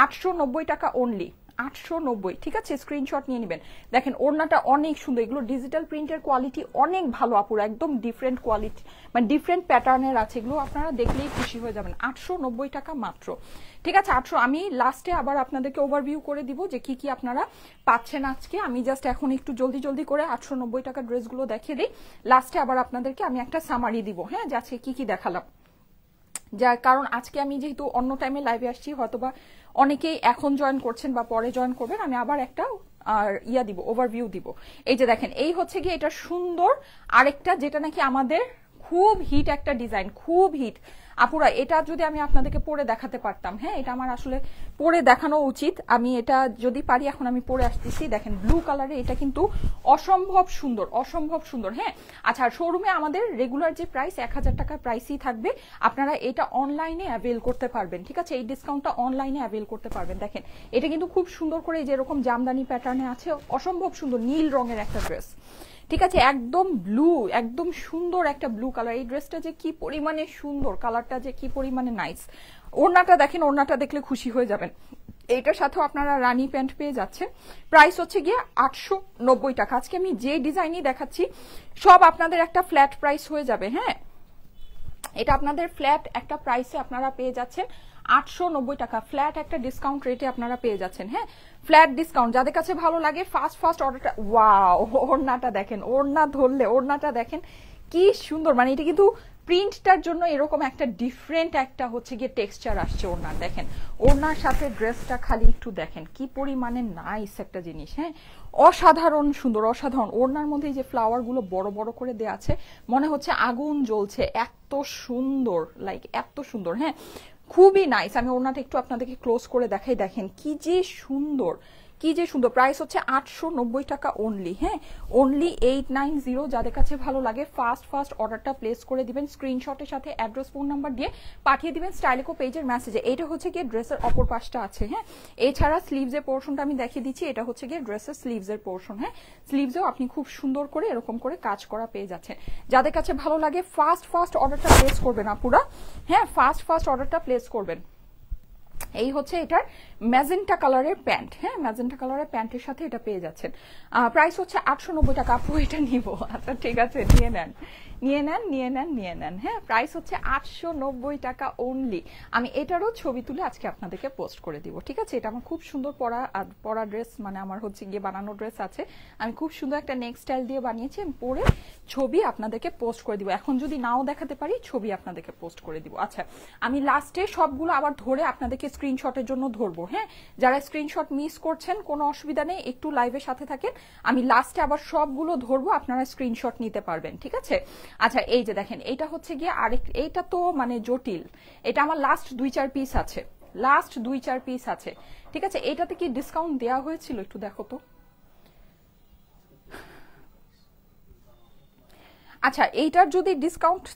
A: 890 টাকা অনলি, 890, ঠিক আছে, স্ক্রিনশট নিয়ে নেবেন। দেখেন ওড়নাটা অনেক সুন্দর, এগুলো ডিজিটাল প্রিন্টের কোয়ালিটি অনেক ভালো আপুরা, একদম ডিফারেন্ট কোয়ালিটি মানে ডিফারেন্ট প্যাটার্নের আছে, এগুলো আপনারা দেখলেই খুশি হয়ে যাবেন। 890 টাকা মাত্র, ঠিক আছে। 800 আমি লাস্টে আবার আপনাদেরকে ওভারভিউ করে দিব যে কি কি আপনারা পাচ্ছেন আজকে। আমি জাস্ট এখন একটু জলদি জলদি করে 890 টাকা ড্রেসগুলো দেখিয়ে দিই, লাস্টে আবার আপনাদেরকে আমি একটা সামারি দিব, হ্যাঁ যে আজকে কি কি দেখালাম। যার কারণ আজকে আমি যেহেতু অন্য টাইমে লাইভে আসছি, হয়তোবা অনেকেই এখন জয়েন করছেন বা পরে জয়েন করবেন, আমি আবার একটা আর দিব, ওভারভিউ দিব। এই যে দেখেন এই হচ্ছে গিয়ে এটা সুন্দর আরেকটা, যেটা নাকি আমাদের খুব হিট একটা ডিজাইন, খুব হিট আপুরা। এটা যদি আমি আপনাদেরকে পরে দেখাতে পারতাম, হ্যাঁ এটা আমার আসলে পরে দেখানো উচিত, আমি এটা যদি পারি এখন আমি পরে আসতেছি। দেখেন ব্লু কালারে, এটা কিন্তু অসম্ভব সুন্দর, অসম্ভব সুন্দর, হ্যাঁ। আচ্ছা শোরুমে আমাদের রেগুলার যে প্রাইস 1000 টাকার প্রাইসই থাকবে, আপনারা এটা অনলাইনে অ্যাভেল করতে পারবেন, ঠিক আছে। এই ডিসকাউন্টটা অনলাইনে অ্যাভেল করতে পারবেন। দেখেন এটা কিন্তু খুব সুন্দর করে যেরকম জামদানি প্যাটার্নে আছে, অসম্ভব সুন্দর নীল রঙের একটা ড্রেস, ঠিক আছে, একদম ব্লু, একদম সুন্দর একটা ব্লু কালার। এই ড্রেসটা যে কি পরিমাণে সুন্দর, কালারটা যে কি পরিমাণে নাইস। ওড়নাটা দেখেন, ওড়নাটা দেখলে খুশি হয়ে যাবেন। এইটার সাথেও আপনারা রানী প্যান্ট পেয়ে যাচ্ছেন। প্রাইস হচ্ছে গিয়ে 890 টাকা। আজকে আমি যে ডিজাইনই দেখাচ্ছি সব আপনাদের একটা ফ্ল্যাট প্রাইস হয়ে যাবে, হ্যাঁ এটা আপনাদের ফ্ল্যাট একটা প্রাইসে আপনারা পেয়ে যাচ্ছেন 890 টাকা, ফ্ল্যাট একটা ডিসকাউন্ট রেটে আপনারা পেয়ে যাচ্ছেন, হ্যাঁ ফ্ল্যাট ডিসকাউন্ট। যাদের কাছে ভালো লাগে ফার্স্ট অর্ডারটা, ওয়াও ওড়নাটা দেখেন, ওড়না ধরলে ওড়নাটা দেখেন কি সুন্দর, মানে এটা কিন্তু প্রিন্টটার জন্য এরকম একটা ডিফারেন্ট একটা হচ্ছে গিয়ে টেক্সচার আসছে ওড়নার। দেখেন ওড়নার সাথে ড্রেসটা খালি একটু দেখেন কি পরিমাণে নাইস একটা জিনিস। হ্যাঁ, অসাধারণ সুন্দর, অসাধারণ। ওড়নার মধ্যে যে ফ্লাওয়ার গুলো বড় বড় করে দেওয়া আছে, মনে হচ্ছে আগুন জ্বলছে, এত সুন্দর, লাইক এত সুন্দর। হ্যাঁ, খুবই নাইস। আমি ওড়নাটা একটু আপনাদেরকে ক্লোজ করে দেখাই, দেখেন কি যে সুন্দর, কি যে সুন্দর। প্রাইস হচ্ছে 890 টাকা অনলি। হ্যাঁ, অনলি 890। যাদের কাছে ভালো লাগে ফাস্ট ফাস্ট অর্ডারটা প্লেস করে দিবেন, স্ক্রিনশটের সাথে অ্যাড্রেস ফোন নাম্বার দিয়ে পাঠিয়ে দিবেন স্টাইলিকো পেজের মেসেজে। এটা হচ্ছে গিয়ে ড্রেসের অপর পাশটা আছে। হ্যাঁ, এছাড়া স্লিভসের পোর্শনটা আমি দেখিয়ে দিচ্ছি, এটা হচ্ছে গিয়ে ড্রেসের স্লিভসের পোর্শন। হ্যাঁ, স্লিভসেও আপনি খুব সুন্দর করে এরকম করে কাজ করা পেয়ে যাচ্ছেন। যাদের কাছে ভালো লাগে ফাস্ট ফাস্ট অর্ডারটা প্লেস করবেন আপুরা। হ্যাঁ, ফাস্ট ফাস্ট অর্ডারটা প্লেস করবেন। এই হচ্ছে এটার ম্যাজেন্টা কালারের প্যান্ট। হ্যাঁ, ম্যাজেন্টা কালারের প্যান্টের সাথে এটা পেয়ে যাচ্ছেন। প্রাইস হচ্ছে 890 টাকা। আপু এটা নিব? আচ্ছা ঠিক আছে, নিয়ে নেন, নিয়ে নেন, নিয়ে নেন, নিয়ে নেন। হ্যাঁ, প্রাইস হচ্ছে 890 টাকা অনলি। আমি এটারও ছবি তুলে আজকে আপনাদেরকে পোস্ট করে দিব। ঠিক আছে, এটা আমার খুব সুন্দর পরা ড্রেস, মানে আমার হচ্ছে গিয়ে বানানো ড্রেস আছে। আমি খুব সুন্দর একটা নেক স্টাইল দিয়ে বানিয়েছি, আমি পরে ছবি আপনাদেরকে পোস্ট করে দিব। এখন যদি নাও দেখাতে পারি, ছবি আপনাদেরকে পোস্ট করে দিব। আচ্ছা, আমি লাস্টে সবগুলো আবার ধরে আপনাদেরকে স্ক্রিনশটের জন্য ধরবো। হ্যাঁ, যারা স্ক্রিনশট মিস করছেন কোনো অসুবিধা নেই, একটু লাইভের সাথে থাকেন, আমি লাস্টে আবার সবগুলো ধরবো, আপনারা স্ক্রিনশট নিতে পারবেন। ঠিক আছে। আচ্ছা, এই যে দেখেন, এটা হচ্ছে গিয়ে আরেক, এইটা তো মানে জটিল। এটা আমার লাস্ট 2-4 পিস আছে, লাস্ট 2-4 পিস আছে। ঠিক আছে, এটাতে কি ডিসকাউন্ট দেওয়া হয়েছিল একটু দেখো তো। আচ্ছা, এইটার যদি ডিসকাউন্ট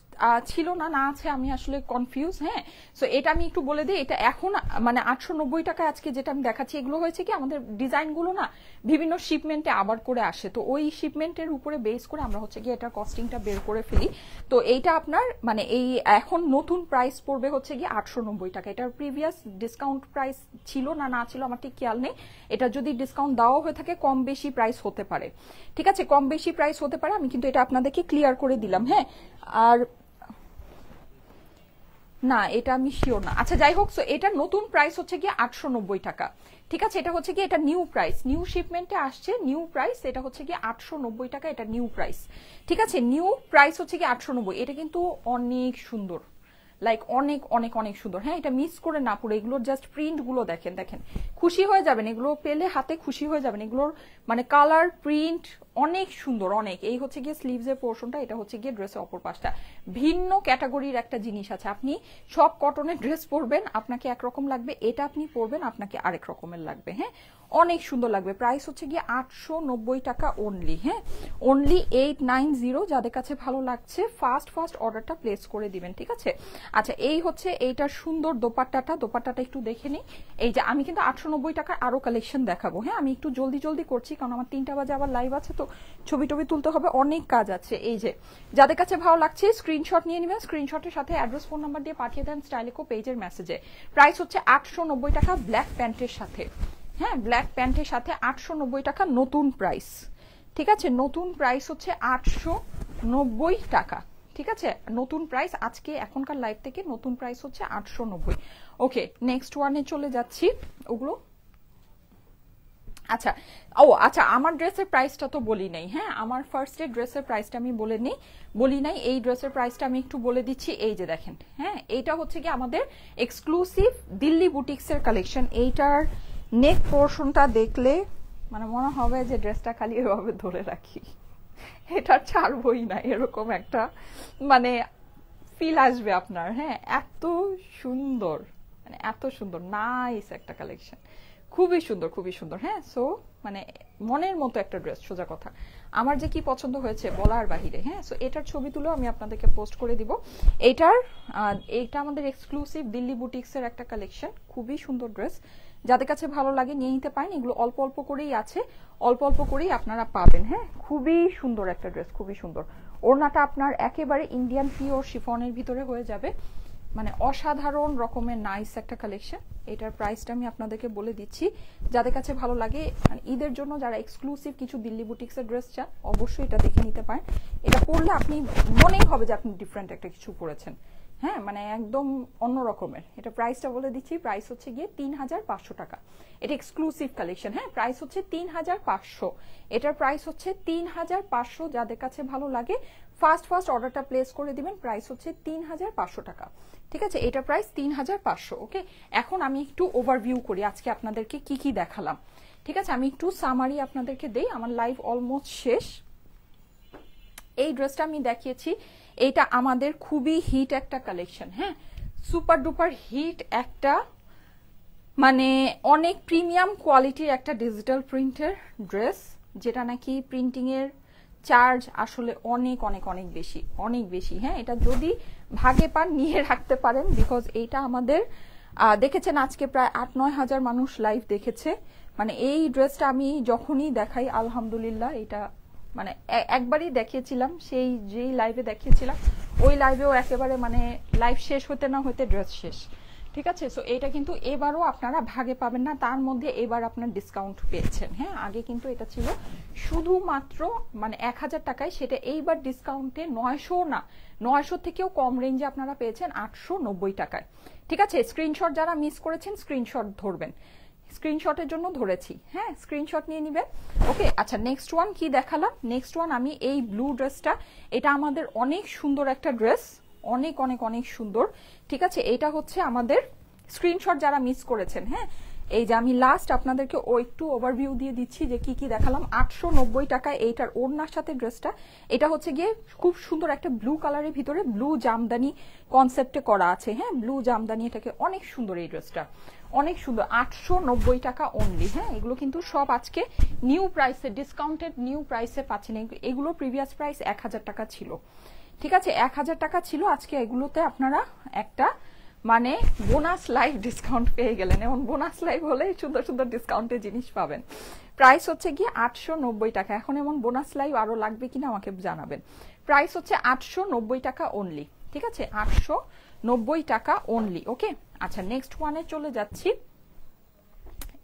A: ছিল না, না আছে, আমি আসলে কনফিউজ। হ্যাঁ, সো এটা আমি একটু বলে দিই। এটা এখন মানে 890 টাকা আজকে যেটা আমি দেখাচ্ছি, এগুলো হয়েছে কি আমাদের ডিজাইনগুলো না বিভিন্ন শিপমেন্টে আবার করে আসে, তো ওই শিপমেন্টের উপরে বেস করে আমরা হচ্ছে গিয়ে এটার কস্টিংটা বের করে ফেলি। তো এইটা আপনার মানে এই এখন নতুন প্রাইস পড়বে হচ্ছে গিয়ে 890 টাকা। এটার প্রিভিয়াস ডিসকাউন্ট প্রাইস ছিল না, না ছিল আমার ঠিক খেয়াল নেই। এটা যদি ডিসকাউন্ট দেওয়া হয়ে থাকে কম বেশি প্রাইস হতে পারে। ঠিক আছে, কম বেশি প্রাইস হতে পারে, আমি কিন্তু এটা আপনাদেরকে ক্লিয়ার করে দিলাম। হ্যাঁ, আর না এটা আমি শিওর না। আচ্ছা যাই হোক, সো এটার নতুন প্রাইস হচ্ছে গিয়ে 890 টাকা। ঠিক আছে, এটা হচ্ছে গিয়ে এটা নিউ প্রাইস, নিউ শিপমেন্টে আসছে নিউ প্রাইস, এটা হচ্ছে গিয়ে 890 টাকা, এটা নিউ প্রাইস। ঠিক আছে, নিউ প্রাইস হচ্ছে গিয়ে 890। এটা কিন্তু অনেক সুন্দর, লাইক অনেক অনেক অনেক সুন্দর। হ্যাঁ, এটা মিস করে না পুরো, এগুলোর জাস্ট প্রিন্ট গুলো দেখেন, দেখেন খুশি হয়ে যাবেন, এগুলো পেলে হাতে খুশি হয়ে যাবেন। এগুলোর মানে কালার প্রিন্ট অনেক সুন্দর, অনেক। এই হচ্ছে গিয়ে স্লিভস এর পোর্শনটা, এটা হচ্ছে গিয়ে ড্রেসের অপর পাশটা। ভিন্ন ক্যাটাগরির একটা জিনিস আছে, আপনি সব কটনের ড্রেস পরবেন আপনাকে একরকম লাগবে, এটা আপনি পরবেন আপনাকে আরেক রকমের লাগবে। হ্যাঁ, অনেক সুন্দর লাগবে। প্রাইস হচ্ছে গিয়ে 890 টাকা অনলি। হ্যাঁ, অনলি 890। যাদের কাছে ভালো লাগছে ফাস্ট ফাস্ট অর্ডারটা প্লেস করে দিবেন। ঠিক আছে। আচ্ছা, এই হচ্ছে এইটার সুন্দর দোপাট্টাটা, দোপাট্টাটা একটু দেখে নিই। এই যে আমি কিন্তু 890 টাকার আরো কালেকশন দেখাবো। হ্যাঁ, আমি একটু জলদি জলদি করছি কারণ আমার 3টা বাজে আবার লাইভ আছে, তো ছবি টবি তুলতে হবে, অনেক কাজ আছে। এই যে যাদের কাছে ভালো লাগছে স্ক্রিনশট নিয়ে নেবেন, স্ক্রিনশটের সাথে অ্যাড্রেস ফোন নাম্বার দিয়ে পাঠিয়ে দেন স্টাইলিকো পেজের মেসেজে। প্রাইস হচ্ছে 890 টাকা ব্ল্যাক প্যান্টের সাথে। হ্যাঁ, ব্ল্যাক প্যান্টের সাথে 890 টাকা নতুন প্রাইস। ঠিক আছে, নতুন প্রাইস হচ্ছে 890 টাকা। ঠিক আছে, নতুন প্রাইস আজকে এখনকার লাইভ থেকে নতুন প্রাইস হচ্ছে 890। ওকে, নেক্সট ওয়ানে চলে যাচ্ছি। ওগুলো আচ্ছা, ও আচ্ছা, আমার ড্রেসের প্রাইসটা তো বলি নাই। হ্যাঁ, আমার ফার্স্ট ডে ড্রেসের প্রাইসটা আমি বলি নাই। এই ড্রেসের প্রাইসটা আমি একটু বলে দিচ্ছি। এই যে দেখেন, হ্যাঁ, এইটা হচ্ছে কি আমাদের এক্সক্লুসিভ দিল্লি বুটিক্সের কালেকশন। এইটার নেক পোর্শনটা দেখলে মানে মনে হবে যে ড্রেসটা খালি এভাবে ধরে রাখি, এটা ছাড়বই না, এরকম একটা মানে ফিল আসবে আপনার। হ্যাঁ, এত সুন্দর, মানে এত সুন্দর নাইস একটা কালেকশন, খুবই সুন্দর, খুবই সুন্দর। হ্যাঁ, সো মানে মনের মতো একটা ড্রেস, সোজা কথা। আমার যে কি পছন্দ হয়েছে বলার বাহিরে। হ্যাঁ, সো এটার ছবি তুলেও আমি আপনাদেরকে পোস্ট করে দিব। এইটা আমাদের এক্সক্লুসিভ দিল্লি বুটিক্সের একটা কালেকশন, খুবই সুন্দর ড্রেস। যাদের কাছে ভালো লাগে নিয়ে নিতে পারেন, এগুলো অল্প অল্প করেই আছে, অল্প অল্প করেই আপনারা পাবেন। হ্যাঁ, খুবই সুন্দর একটা ড্রেস, খুবই সুন্দর। ওড়নাটা আপনার একেবারে ইন্ডিয়ান পিওর শিফনের ভিতরে হয়ে যাবে, মানে অসাধারণ রকমের নাইস একটা কালেকশন। এটার প্রাইসটা আমি আপনাদেরকে বলে দিচ্ছি, যাদের কাছে ভালো লাগে মানে ঈদের জন্য যারা এক্সক্লুসিভ কিছু দিল্লি বুটিক্সের ড্রেস চান অবশ্যই এটা দেখে নিতে পারেন। এটা পরলে আপনি মনেই হবে যে আপনি ডিফারেন্ট একটা কিছু পরেছেন। হ্যাঁ, মানে একদম অন্য রকমের। এটা প্রাইসটা বলে দিচ্ছি, প্রাইস হচ্ছে গিয়ে 3500 টাকা। এটা এক্সক্লুসিভ কালেকশন। হ্যাঁ, প্রাইস হচ্ছে 3500। এটার প্রাইস হচ্ছে 3500। যাদের কাছে ভালো লাগে ফার্স্ট অর্ডারটা প্লেস করে দিবেন। প্রাইস হচ্ছে 3500 টাকা। ঠিক আছে, এটা প্রাইস 3500। ওকে, এখন আমি একটু ওভারভিউ করি আজকে আপনাদেরকে কি কি দেখালাম। ঠিক আছে, আমি একটু সামারি আপনাদেরকে দেই, আমার লাইভ অলমোস্ট শেষ। এই ড্রেসটা আমি দেখিয়েছি, এটা আমাদের খুবই হিট একটা কালেকশন। হ্যাঁ, সুপার ডুপার হিট একটা, মানে অনেক প্রিমিয়াম কোয়ালিটির একটা ডিজিটাল প্রিন্টের ড্রেস, যেটা নাকি প্রিন্টিং এর চার্জ আসলে অনেক অনেক অনেক বেশি, অনেক বেশি। হ্যাঁ, এটা যদি ভাগে পান নিয়ে রাখতে পারেন, বিকজ এইটা আমাদের দেখেছেন আজকে প্রায় 8-9 হাজার মানুষ লাইভ দেখেছে। মানে এই ড্রেসটা আমি যখনই দেখাই আলহামদুলিল্লাহ, এটা মানে একবারই দেখিয়েছিলাম, সেই যেই লাইভে দেখিয়েছিলাম ওই লাইভেও একেবারে মানে লাইভ শেষ হতে না হতে ড্রেস শেষ। ঠিক আছে, সো এটা কিন্তু এবারও আপনারা ভাগে পাবেন না, তার মধ্যে এবার আপনার ডিসকাউন্ট পেয়েছেন। হ্যাঁ, আগে কিন্তু এটা ছিল শুধুমাত্র মানে 1000 টাকায়, সেটা এইবার ডিসকাউন্টে 900 না, 900 থেকেও কম রেঞ্জে আপনারা পেয়েছেন 890 টাকায়। ঠিক আছে, স্ক্রিনশট যারা মিস করেছেন স্ক্রিনশট ধরবেন, স্ক্রিনশটের জন্য ধরেছি। হ্যাঁ, স্ক্রিনশট নিয়ে নিবেন। ওকে, আচ্ছা নেক্সট ওয়ান কি দেখালাম? নেক্সট ওয়ান আমি এই ব্লু ড্রেসটা, এটা আমাদের অনেক সুন্দর একটা ড্রেস, অনেক অনেক অনেক সুন্দর। ঠিক আছে, এটা হচ্ছে আমাদের স্ক্রিনশট যারা মিস করেছেন। হ্যাঁ, এই যে আমি লাস্ট আপনাদেরকে একটু ওভারভিউ দিয়ে দিচ্ছি যে কি কি দেখালাম। 890 টাকায় এইটার ওড়নার সাথে ড্রেসটা, এটা হচ্ছে গিয়ে খুব সুন্দর একটা ব্লু কালারের ভিতরে ব্লু জামদানি কনসেপ্টে করা আছে। হ্যাঁ, ব্লু জামদানি, এটাকে অনেক সুন্দর এই ড্রেসটা, অনেক সুন্দর। 890 টাকা অনলি। হ্যাঁ, এগুলো কিন্তু সব আজকে নিউ প্রাইসে, ডিসকাউন্টেড নিউ প্রাইসে পাচ্ছেন। এগুলো প্রিভিয়াস প্রাইস 1000 টাকা ছিল। ঠিক আছে, 1000 টাকা ছিল, আজকে এগুলোতে আপনারা একটা মানে বোনাস লাইভ ডিসকাউন্ট পেয়ে গেলেন। এমন বোনাস লাইভ হলে সুন্দর সুন্দর ডিসকাউন্টের জিনিস পাবেন। প্রাইস হচ্ছে গিয়ে 890 টাকা। এখন এমন বোনাস লাইভ আরো লাগবে কিনা আমাকে জানাবেন। প্রাইস হচ্ছে 890 টাকা অনলি। ঠিক আছে, 890 টাকা অনলি। ওকে, আচ্ছা নেক্সট ওয়ানে চলে যাচ্ছি।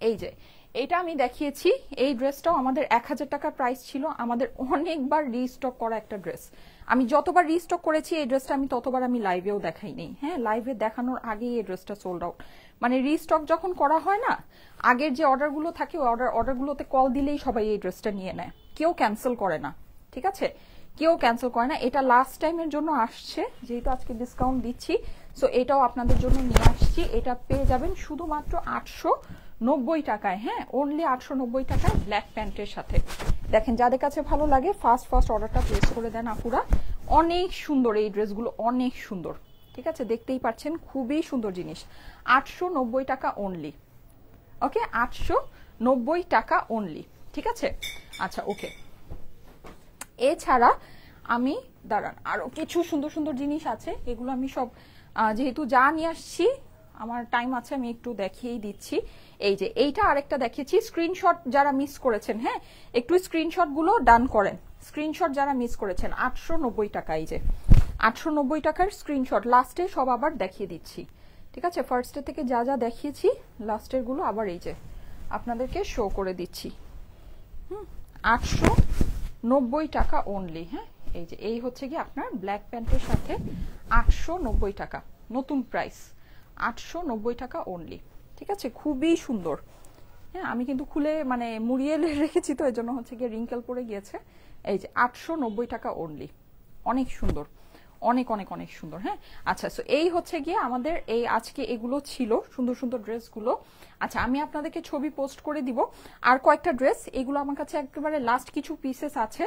A: এই যে এটা আমি দেখিয়েছি, এই ড্রেসটাও আমাদের 1000 টাকা প্রাইস ছিল, আমাদের অনেকবার রিস্টক করা একটা ড্রেস। আমি যতবার রিস্টক করেছি এই ড্রেসটা, আমি ততবার আমি লাইভেও দেখাই নেই। হ্যাঁ, লাইভে দেখানোর আগেই এই ড্রেসটা সোল্ড আউট। মানে রিস্টক যখন করা হয় না, আগের যে অর্ডারগুলো থাকে অর্ডারগুলোতে কল দিলেই সবাই এই ড্রেসটা নিয়ে নেয়, কেউ ক্যান্সেল করে না। ঠিক আছে, কেউ ক্যান্সেল করে না। এটা লাস্ট টাইমের জন্য আসছে, যেহেতু আজকে ডিসকাউন্ট দিচ্ছি, সো এটাও আপনাদের জন্য নিয়ে আসছি। এটা পেয়ে যাবেন শুধুমাত্র 890 টাকায়। হ্যাঁ, অনলি 890 টাকায় ব্ল্যাক প্যান্টের সাথে। দেখেন, যাদের কাছে ভালো লাগে ফার্স্ট অর্ডারটা প্লেস করে দেন আপুরা। অনেক সুন্দর এই ড্রেসগুলো, অনেক সুন্দর। ঠিক আছে, দেখতেই পাচ্ছেন খুবই সুন্দর জিনিস। 890 টাকা অনলি। ওকে, 890 টাকা অনলি। ঠিক আছে, আচ্ছা ওকে। এছাড়া আমি দাঁড়ান, আরো কিছু সুন্দর সুন্দর জিনিস আছে, এগুলো আমি সব যেহেতু যা নিয়ে আসছি আমার টাইম আছে, আমি একটু দেখিয়েই দিচ্ছি। এই যে এইটা আরেকটা দেখিয়েছি, স্ক্রিনশট যারা মিস করেছেন, হ্যাঁ একটু স্ক্রিনশট গুলো ডান করেন। স্ক্রিনশট যারা মিস করেছেন 890 টাকা, এই যে 890 টাকার স্ক্রিনশট লাস্টে সব আবার দেখিয়ে দিচ্ছি। ঠিক আছে, ফার্স্টে থেকে যা যা দেখিয়েছি লাস্টের গুলো আবার এই যে আপনাদেরকে শো করে দিচ্ছি। 890 টাকা অনলি। হ্যাঁ, এই যে এই হচ্ছে কি আপনার ব্ল্যাক প্যান্টের সাথে 890 টাকা, নতুন প্রাইস 890 টাকা অনলি। ঠিক আছে, খুবই সুন্দর। হ্যাঁ, আমি কিন্তু খুলে মানে মুড়িয়ে রেখেছি, তো এই জন্য হচ্ছে গিয়ে রিঙ্কেল পড়ে গিয়েছে। এই যে 890 টাকা অনলি, অনেক সুন্দর, অনেক অনেক অনেক সুন্দর। হ্যাঁ, আচ্ছা, সো এই হচ্ছে গিয়ে আমাদের এই আজকে এগুলো ছিল সুন্দর সুন্দর ড্রেসগুলো। আচ্ছা, আমি আপনাদেরকে ছবি পোস্ট করে দিব আর কয়েকটা ড্রেস, এগুলো আমার কাছে একেবারে লাস্ট কিছু পিসেস আছে।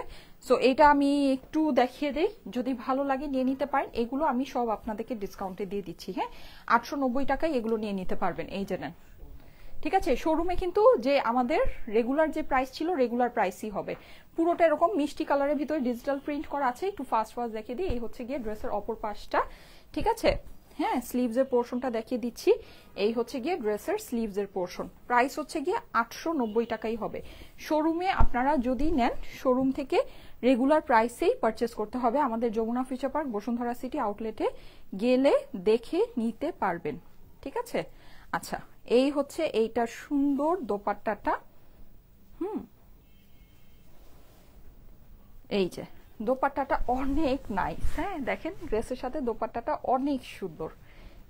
A: সো এটা আমি একটু দেখিয়ে দেই, যদি ভালো লাগে নিয়ে নিতে পারেন। এগুলো আমি সব আপনাদেরকে ডিসকাউন্টে দিয়ে দিচ্ছি। হ্যাঁ, 890 টাকায় এগুলো নিয়ে নিতে পারবেন। এই যে নেন। ঠিক আছে, শোরুমে কিন্তু যে আমাদের রেগুলার যে প্রাইস ছিল রেগুলার প্রাইসই হবে। পুরোটা এরকম মিষ্টি কালারের ভিতরে ডিজিটাল প্রিন্ট করা আছে। একটু ফাস্ট দেখিয়ে দিই। এই হচ্ছে গিয়ে ড্রেসের অপর পাশটা। ঠিক আছে, হ্যাঁ স্লিভস এর পোর্শনটা দেখিয়ে দিচ্ছি। এই হচ্ছে গিয়ে ড্রেসের স্লিভস এর পোর্শন। প্রাইস হচ্ছে গিয়ে 890 টাকাই হবে। শোরুমে আপনারা যদি নেন, শোরুম থেকে রেগুলার প্রাইসেই পারচেস করতে হবে। আমাদের Jamuna future park Bashundhara city আউটলেটে গেলে দেখে নিতে পারবেন। ঠিক আছে, আচ্ছা এই হচ্ছে এইটার সুন্দর দোপাট্টাটা। এই যে দোপাট্টাটা অনেক নাইস। হ্যাঁ, দেখেন ড্রেসের সাথে দোপাট্টাটা অনেক সুন্দর।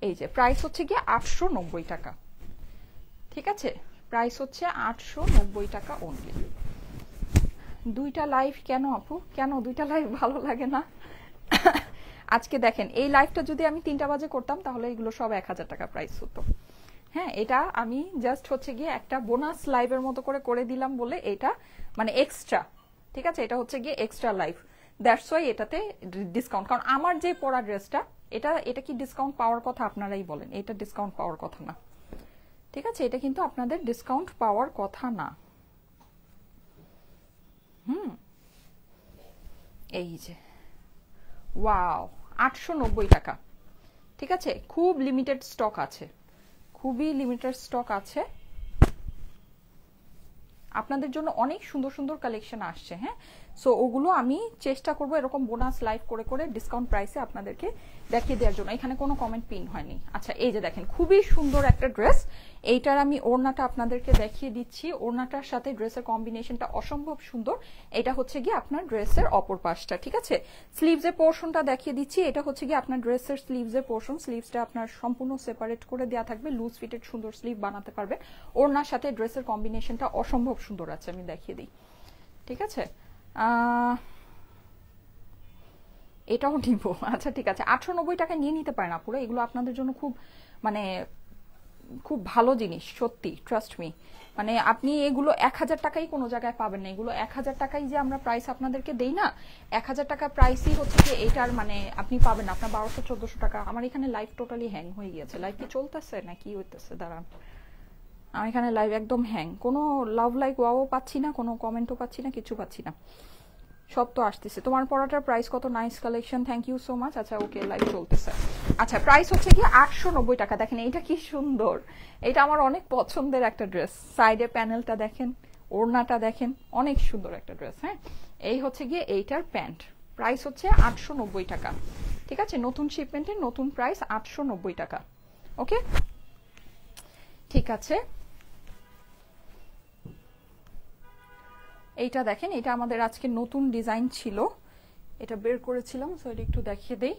A: এই যে প্রাইস হচ্ছে গিয়ে 890 টাকা। ঠিক আছে, প্রাইস হচ্ছে 890 টাকা অনলি। দুইটা লাইভ কেন আপু, কেন দুইটা লাইভ ভালো লাগে না? আজকে দেখেন এই লাইভটা যদি আমি 3টা বাজে করতাম তাহলে এগুলো সব 1000 টাকা প্রাইস হতো। হ্যাঁ, এটা আমি জাস্ট হচ্ছে গিয়ে একটা বোনাস লাইভের মতো করে দিলাম বলে এটা মানে এক্সট্রা, ঠিক আছে, এটা হচ্ছে গিয়ে এক্সট্রা লাইভ, দ্যাটস ওয়াই এটাতে ডিসকাউন্ট। কারণ আমার যে পরা ড্রেসটা এটা কি ডিসকাউন্ট পাওয়ার কথা? আপনারাই বলেন, এটা ডিসকাউন্ট পাওয়ার কথা না, ঠিক আছে, এটা কিন্তু আপনাদের ডিসকাউন্ট পাওয়ার কথা না। এই যে ওয়াও 890 টাকা, ঠিক আছে, খুব লিমিটেড স্টক আছে, খুবই লিমিটেড স্টক আছে, আপনাদের জন্য অনেক সুন্দর সুন্দর কালেকশন আসছে। হ্যাঁ, সো ওগুলো আমি চেষ্টা করব এরকম বোনাস লাইভ করে ডিসকাউন্ট প্রাইসে আপনাদেরকে দেখিয়ে দেওয়ার জন্য। এখানে কোনো কমেন্ট পিন হয়নি। আচ্ছা, এই যে দেখেন খুবই সুন্দর একটা ড্রেস, এইটার আমি ওড়নাটা আপনাদেরকে দেখিয়ে দিচ্ছি। ওড়নাটার সাথে ড্রেসের কম্বিনেশনটা অসম্ভব সুন্দর। এটা হচ্ছে গিয়ে আপনার ড্রেসের অপর পাশটা, ঠিক আছে। স্লিভসের পোর্শনটা দেখিয়ে দিচ্ছি। এটা হচ্ছে গিয়ে আপনার ড্রেসের স্লিভসের পোর্শন। স্লিভসটা আপনার সম্পূর্ণ সেপারেট করে দেওয়া থাকবে, লুজ ফিটেড সুন্দর স্লিভ বানাতে পারবে। ওড়নার সাথে ড্রেসের কম্বিনেশনটা অসম্ভব সুন্দর আছে, আমি দেখিয়ে দিই, ঠিক আছে। এটাও নিব, আচ্ছা ঠিক আছে। 890 টাকা নিয়ে নিতে পারেন আপুরা, এগুলো আপনাদের জন্য খুব মানে খুব ভালো জিনিস, সত্যি, ট্রাস্ট মি। মানে আপনি এগুলো 1000 টাকাই কোনো জায়গায় পাবেন না। এগুলো 1000 টাকাই যে আমরা প্রাইস আপনাদেরকে দেই না, 1000 টাকা প্রাইসই হচ্ছে যে এটার মানে আপনি পাবেন না আপনার 1200-1400 টাকা। আমার এখানে লাইভ টোটালি হ্যাং হয়ে গিয়েছে। লাইভ কি চলতেছে না কি হইতেছে? দাঁড়ান, আমার এখানে লাইভ একদম হ্যাং, কোনো লাভ লাইক ওয়াও পাচ্ছি না, কোনো কমেন্টও পাচ্ছি না, কিছু পাচ্ছি না। সব তো আসতেছে। তোমার পড়াটার প্রাইস কত? Nice collection, thank you so much. আচ্ছা ওকে, লাইভ চলতেছে। আচ্ছা, প্রাইস হচ্ছে কি 890 টাকা। দেখেন এইটা কি সুন্দর, এটা আমার অনেক পছন্দের একটা ড্রেস। সাইডে প্যানেলটা দেখেন, ওড়নাটা দেখেন, অনেক সুন্দর একটা ড্রেস। হ্যাঁ, এই হচ্ছে গিয়ে এইটার প্যান্ট। প্রাইস হচ্ছে 890 টাকা, ঠিক আছে। নতুন শিপমেন্টের নতুন প্রাইস 890 টাকা। ওকে, ঠিক আছে। এইটা দেখেন, এটা আমাদের আজকে নতুন ডিজাইন ছিল, এটা বের করেছিলাম, সো এটা একটু দেখিয়ে দেই।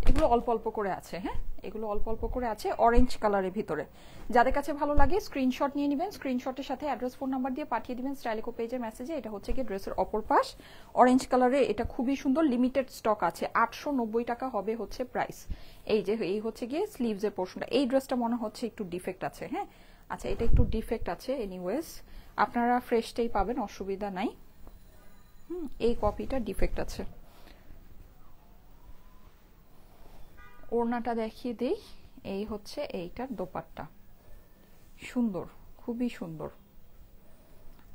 A: এগুলো অল্প অল্প করে আছে। হ্যাঁ, এগুলো অল্প অল্প করে আছে অরেঞ্জ কালারের ভিতরে। যাদের কাছে ভালো লাগে স্ক্রিনশট নিয়ে নেবেন, স্ক্রিনশটের সাথে অ্যাড্রেস ফোন নাম্বার দিয়ে পাঠিয়ে দিবেন স্টাইলিকো পেজের মেসেজে। এটা হচ্ছে কি ড্রেসের অপর পাশ, অরেঞ্জ কালারে, এটা খুবই সুন্দর, লিমিটেড স্টক আছে। 890 টাকা হবে হচ্ছে প্রাইস। এই যে এই হচ্ছে গিয়ে স্লিভসের পোর্শনটা। এই ড্রেসটা মনে হচ্ছে একটু ডিফেক্ট আছে। হ্যাঁ, আচ্ছা এটা একটু ডিফেক্ট আছে, এনিওয়েজ আপনারা ফ্রেশটাই পাবেন, অসুবিধা নাই। এই কপিটা ডিফেক্ট আছে। ওড়নাটা দেখিয়ে দেই, এই হচ্ছে এইটার দোপাট্টা, সুন্দর, খুবই সুন্দর।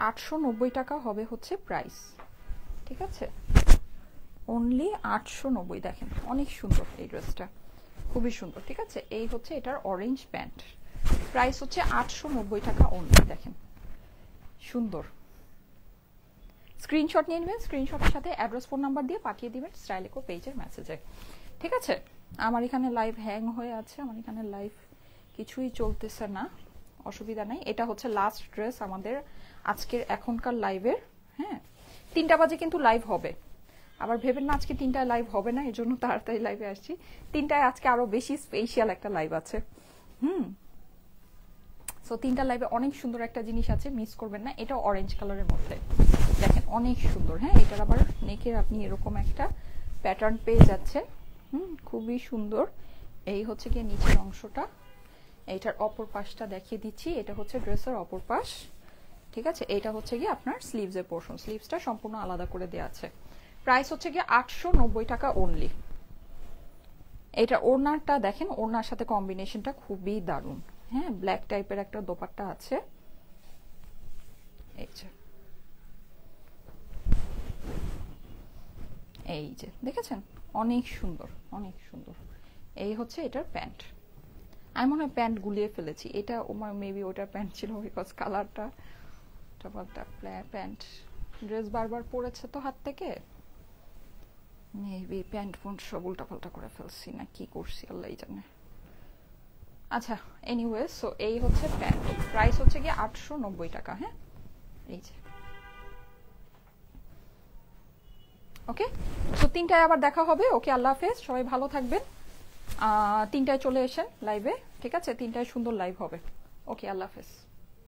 A: 890 টাকা হবে হচ্ছে প্রাইস, ঠিক আছে, অনলি 890। দেখেন অনেক সুন্দর এই ড্রেসটা, খুবই সুন্দর, ঠিক আছে। এই হচ্ছে এটার অরেঞ্জ প্যান্ট, প্রাইস হচ্ছে 890 টাকা অনলি। দেখেন সুন্দর, স্ক্রিনশট নিয়ে নেবেন, স্ক্রিনশটের সাথে অ্যাড্রেস ফোন নাম্বার দিয়ে পাঠিয়ে দিবেন স্টাইলিকো পেজের মেসেজে, ঠিক আছে। আমার এখানে লাইভ হ্যাং হয়ে আছে, আমার এখানে লাইভ কিছুই চলতেছে না, অসুবিধা নাই। এটা হচ্ছে লাস্ট ড্রেস আমাদের আজকের এখনকার লাইভের। হ্যাঁ, 3টা বাজে কিন্তু লাইভ হবে, আবার ভেবেন না আজকে 3টায় লাইভ হবে না, এর জন্য তাড়াতাড়ি লাইভে আসছি। 3টায় আজকে আরো বেশি স্পেশাল একটা লাইভ আছে। সো 3টা লাইভে অনেক সুন্দর একটা জিনিস আছে, মিস করবেন না। এটা অরেঞ্জ কালারের মধ্যে, দেখেন অনেক সুন্দর। হ্যাঁ, এটার আবার নেকের আপনি এরকম একটা প্যাটার্ন পেয়ে যাচ্ছেন, খুবই সুন্দর। এই হচ্ছে গিয়ে নিচের অংশটা, এইটার অপর পাশটা দেখিয়ে দিচ্ছি। এটা হচ্ছে ড্রেসের অপর পাশ, ঠিক আছে। এটা হচ্ছে গিয়ে আপনার স্লিভসের পোর্শন, স্লিভসটা সম্পূর্ণ আলাদা করে দেওয়া আছে। প্রাইস হচ্ছে গিয়ে 890 টাকা অনলি। এটা ওড়নাটা দেখেন, ওড়নার সাথে কম্বিনেশনটা খুবই দারুণ। হ্যাঁ, ব্ল্যাক টাইপের একটা দোপাট্টা আছে, এই যে, এই যে দেখেছেন, অনেক সুন্দর, অনেক সুন্দর। এই হচ্ছে এটার প্যান্ট। আমি মনে হয় প্যান্ট গুলিয়ে ফেলেছি, এটা মেবি ওটার প্যান্ট ছিল, বিকজ কালারটা প্যান্ট ড্রেস বারবার পরেছে তো হাত থেকে, মেবি প্যান্ট ফোন সব উল্টাপাল্টা করে ফেলছি না কি করছি আল্লাহ জানে। আচ্ছা, এনিওয়ে, সো এই হচ্ছে প্যান্ট, প্রাইস হচ্ছে গিয়ে 890 টাকা। হ্যাঁ, এই যে, ওকে। তো 3টায় আবার দেখা হবে। ওকে, আল্লাহ হাফেজ, সবাই ভালো থাকবেন। 3টায় চলে এসেন লাইভে, ঠিক ঠিক আছে, 3টায় সুন্দর লাইভ হবে। ওকে, আল্লাহ হাফেজ।